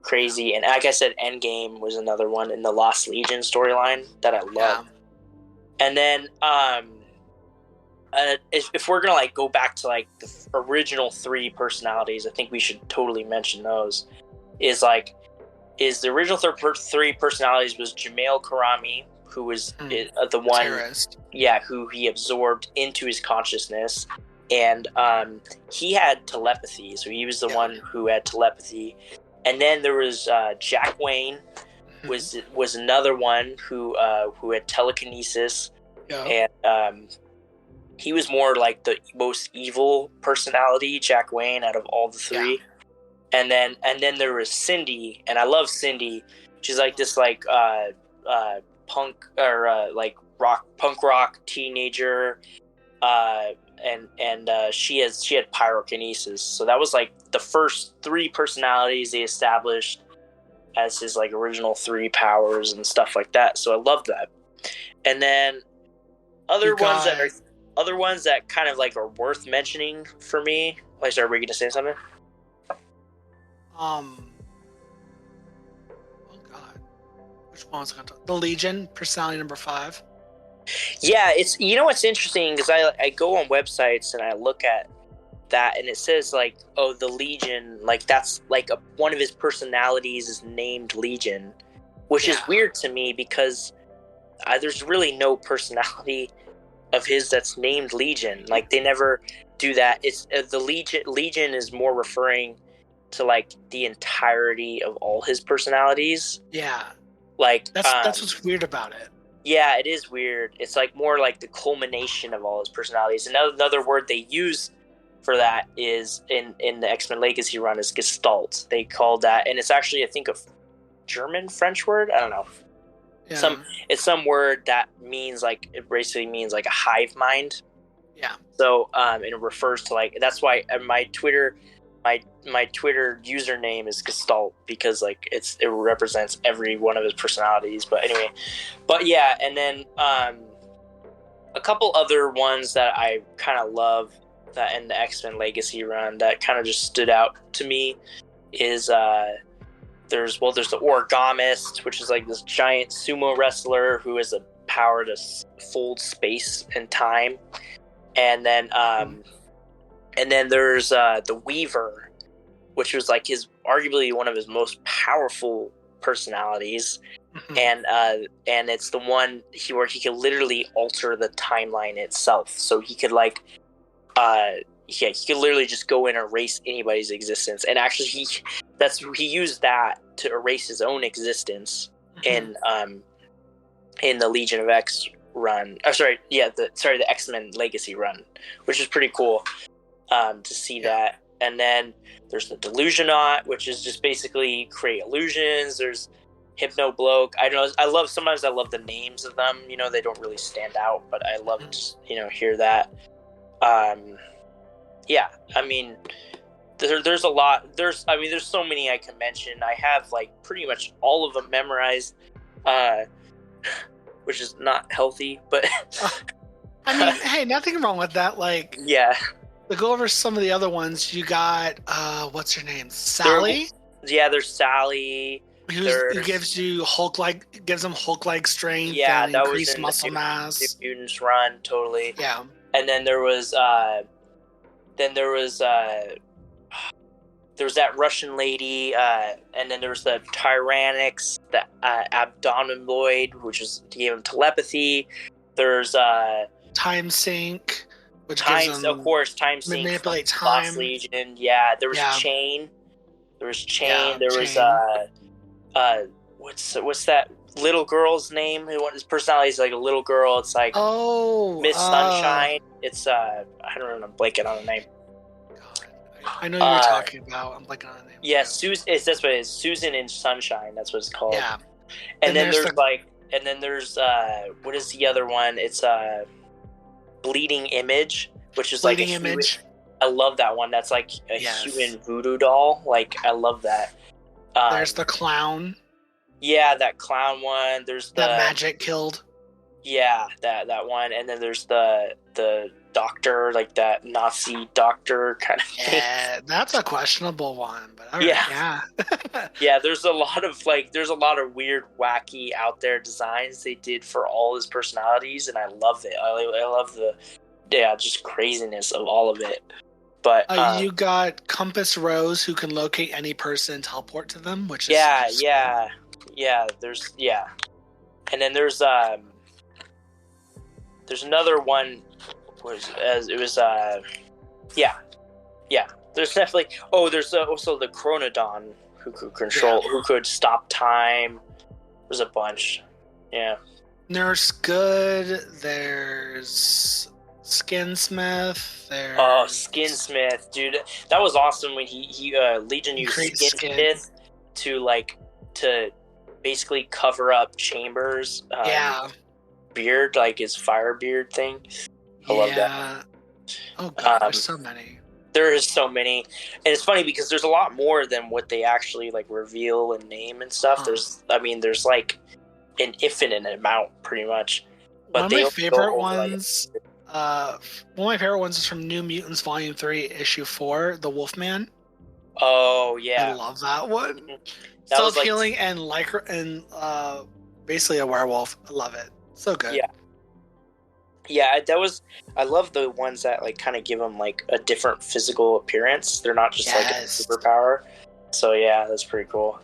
crazy. And like I said, Endgame was another one in the Lost Legion storyline that I love. Yeah. And then if we're gonna like go back to like the original three personalities, I think we should totally mention those. The original three personalities was Jamail Karami, who was the one, terrorist. Who he absorbed into his consciousness. and he had telepathy, so he was the one who had telepathy. And then there was Jack Wayne, was another one who had telekinesis, and he was more like the most evil personality, Jack Wayne, out of all the three. And then there was Cindy, and I love Cindy. She's like this like punk or like punk rock teenager, and she had pyrokinesis. So that was like the first three personalities they established as his like original three powers and stuff like that. So I love that. And then other ones that kind of like are worth mentioning for me. Like, sorry, were you gonna say something? Oh God, which one was I gonna talk? The Legion, personality number 5. Yeah, it's, you know what's interesting is I go on websites and I look at that and it says like, oh, the Legion, like that's like one of his personalities is named Legion, which is weird to me because there's really no personality of his that's named Legion. Like they never do that. It's the Legion is more referring to like the entirety of all his personalities. Yeah, like that's what's weird about it. Yeah, it is weird. It's like more like the culmination of all his personalities. Another word they use for that is in the X-Men Legacy run is Gestalt. They called that, and it's actually I think a German French word. I don't know. Yeah. It's some word that means like, it basically means like a hive mind. Yeah. So and it refers to like, that's why my Twitter username is Gestalt, because like it represents every one of his personalities. But anyway, yeah, and then a couple other ones that I kind of love that in the X-Men Legacy run that kind of just stood out to me is there's the Origamist, which is like this giant sumo wrestler who has the power to fold space and time, and then there's the Weaver, which was like arguably one of his most powerful personalities, and it's the one where he could literally alter the timeline itself. So he could like he could literally just go in and erase anybody's existence, and actually he used that to erase his own existence in the Legion of X run. The X-Men Legacy run, which is pretty cool to see that. And then there's the Delusionaut, which is just basically create illusions. There's Hypno Bloke. Sometimes I love the names of them. You know, they don't really stand out, but I love to hear that. Yeah, I mean, there's a lot. There's so many I can mention. I have like pretty much all of them memorized, which is not healthy, but I mean, hey, nothing wrong with that. Like, yeah. To go over some of the other ones, you got what's her name? Sally? There's Sally. Who gives you gives them Hulk-like strength. Yeah, and that increased was in muscle the mass. Mutants run, totally. Yeah. And then there was that Russian lady, and then there was the Tyrannix, the Abdominoid, which gave him telepathy. There's Time Sink, which gives him, Time Sink, manipulate time. Lost Legion. Yeah, there was Chain. There was Chain. Yeah, there was what's that little girl's name? His personality is like a little girl. It's like Miss Sunshine. It's I don't remember. I'm blanking on the name. I know you were talking about. I'm blanking on the name. Yeah, Susan. That's what it is. Susan in Sunshine. That's what it's called. Yeah. And then there's what is the other one? It's Bleeding Image, which is Bleeding Image. I love that one. That's like a human voodoo doll. Like, I love that. There's the clown. Yeah, that clown one. There's the that magic killed. Yeah, that one. And then there's the doctor, like that Nazi doctor kind of thing. Yeah, that's a questionable one, but all right, yeah. Yeah, there's a lot of weird, wacky, out there designs they did for all his personalities, and I love it. I love the just craziness of all of it. But you got Compass Rose, who can locate any person and teleport to them, which is there's and then there's another one. Yeah. There's definitely. Oh, there's also the Chronodon who could stop time. There's a bunch. Yeah. Nurse Good. There's Skinsmith. There's Skinsmith, dude, that was awesome when he Legion used Skinsmith to basically cover up Chambers. Beard, like his fire beard thing. I love that. Oh god, there's so many. There is so many, and it's funny because there's a lot more than what they actually like reveal and name and stuff. There's like an infinite amount, pretty much. But one of my favorite ones is from New Mutants Volume 3, Issue 4, The Wolfman. Oh yeah, I love that one. Self-healing and basically a werewolf. I love it. So good. Yeah, I love the ones that like kind of give them like a different physical appearance. They're not just like a superpower. So yeah, that's pretty cool.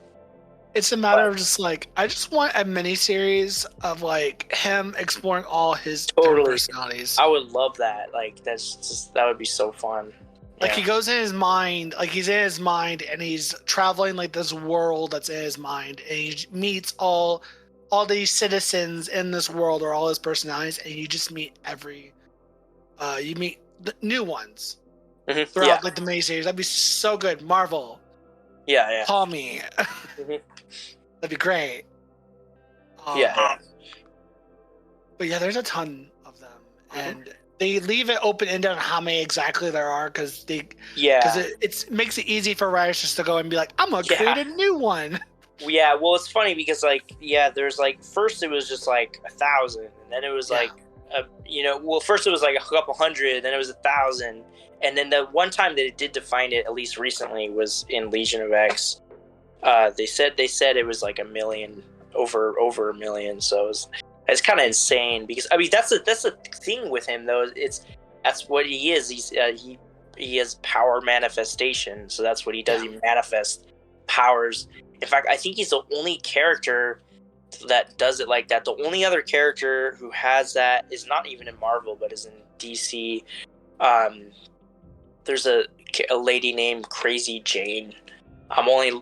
It's a matter of just like, I just want a miniseries of like him exploring all his different personalities. I would love that. Like that would be so fun. Like he goes in his mind, like he's in his mind and he's traveling like this world that's in his mind, and he meets all these citizens in this world or all his personalities, and you just meet you meet the new ones throughout like the miniseries. That'd be so good. Marvel. Yeah. Call me. That'd be great. Yeah. But yeah, there's a ton of them, and they leave it open-ended on how many exactly there are, because it makes it easy for writers just to go and be like, I'm gonna create a new one. Yeah, well, it's funny because there's like first it was just like 1,000, and then it was like first it was like a couple hundred, then it was 1,000, and then the one time that it did define it, at least recently, was in Legion of X. They said it was like 1 million, over 1 million. So it's kind of insane, because I mean that's the thing with him though. That's what he is. He has power manifestation. So that's what he does. He manifests powers. In fact, I think he's the only character that does it like that. The only other character who has that is not even in Marvel, but is in DC. There's a lady named Crazy Jane. I'm only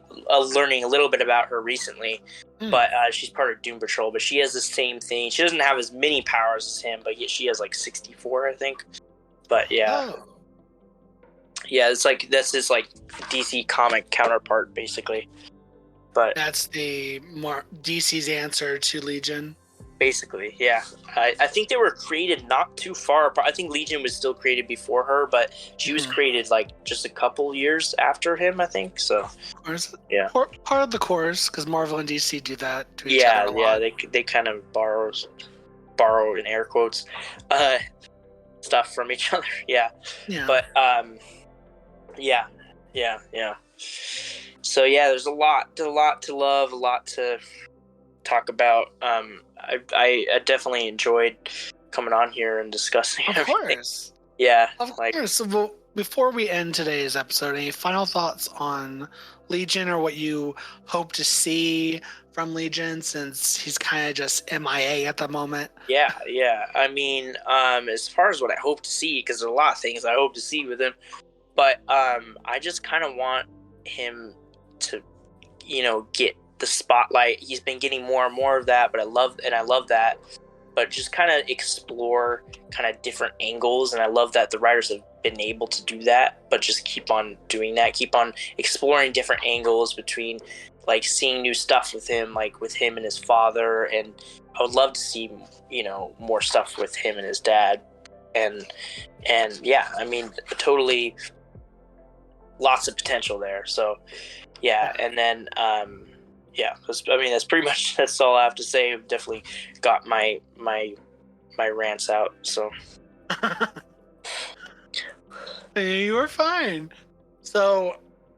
learning a little bit about her recently, but she's part of Doom Patrol. But she has the same thing. She doesn't have as many powers as him, but yet she has like 64, I think. But yeah. Oh. Yeah, that's his like DC comic counterpart, basically. But that's the more DC's answer to Legion. Basically, yeah. I think they were created not too far apart. I think Legion was still created before her, but she was created like just a couple years after him, I think. So, yeah, part of the course, because Marvel and DC do that to each other a lot. They kind of borrow in air quotes stuff from each other. Yeah. But yeah. So yeah, there's a lot to love, a lot to talk about. I definitely enjoyed coming on here and discussing everything. Of course. Yeah. Of course. So before we end today's episode, any final thoughts on Legion, or what you hope to see from Legion, since he's kind of just MIA at the moment? Yeah. I mean, as far as what I hope to see, because there's a lot of things I hope to see with him, but I just kind of want him to, get the spotlight. He's been getting more and more of that, but I love that. But just kind of explore kind of different angles, and I love that the writers have been able to do that. But just keep on doing that, keep on exploring different angles between, like, seeing new stuff with him, like with him and his father, and I would love to see more stuff with him and his dad, and yeah, I mean, totally lots of potential there. So yeah, and then that's all I have to say. I've definitely got my rants out. So you were fine. So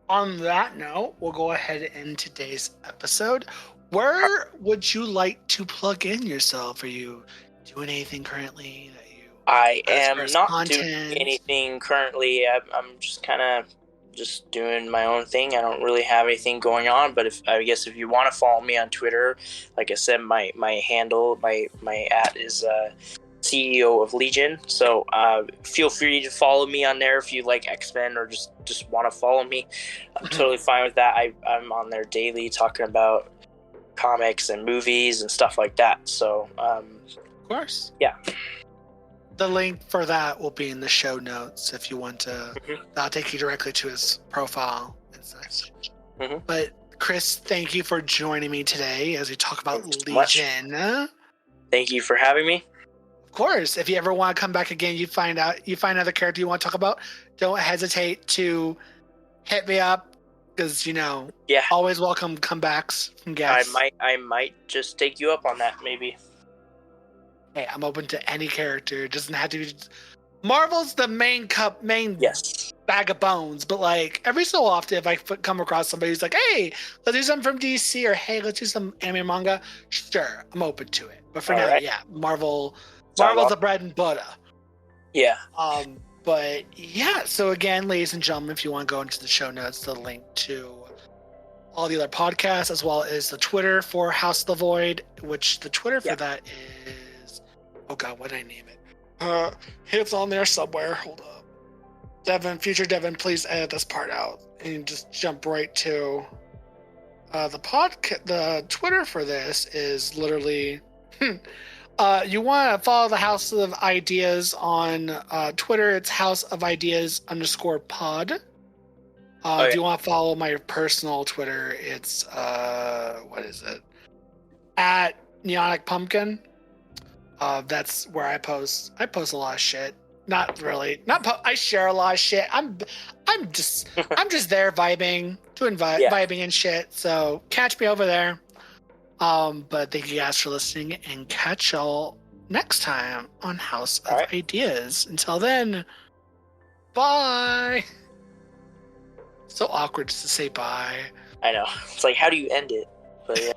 on that note, we'll go ahead and end today's episode. Where would you like to plug in yourself? Are you doing anything currently that you? I am not doing anything currently. I'm just kind of just doing my own thing. I don't really have anything going on, but if you want to follow me on Twitter, like I said, my handle, my @ is CEO of Legion. So feel free to follow me on there if you like X-Men or just want to follow me. I'm totally fine with that. I'm on there daily talking about comics and movies and stuff like that. So of course, yeah. The link for that will be in the show notes if you want to. That'll take you directly to his profile and such. But Chris, thank you for joining me today as we talk about Legion. Thank you for having me. Of course. If you ever want to come back again, you find another character you want to talk about, don't hesitate to hit me up because always welcome comebacks from guests. I might just take you up on that maybe. Hey, I'm open to any character. It doesn't have to be. Marvel's the main bag of bones, but like every so often, if I come across somebody who's like, "Hey, let's do something from DC," or "Hey, let's do some anime manga," sure, I'm open to it. But for now, yeah, Marvel's the bread and butter. Yeah. But yeah. So again, ladies and gentlemen, if you want to go into the show notes, the link to all the other podcasts as well as the Twitter for House of the Void, which the Twitter for that is. Oh God, what did I name it? It's on there somewhere. Hold up. Future Devin, please edit this part out and just jump right to the Twitter for this is literally you want to follow the House of Ideas on Twitter. It's House of Ideas _pod. If you want to follow my personal Twitter, it's what is it? At Neonic Pumpkin. That's where I post. I post a lot of shit. Not really. I share a lot of shit. I'm just there vibing, vibing and shit. So catch me over there. But thank you guys for listening, and catch y'all next time on House of Ideas. Until then, bye. So awkward just to say bye. I know. It's like, how do you end it? But yeah.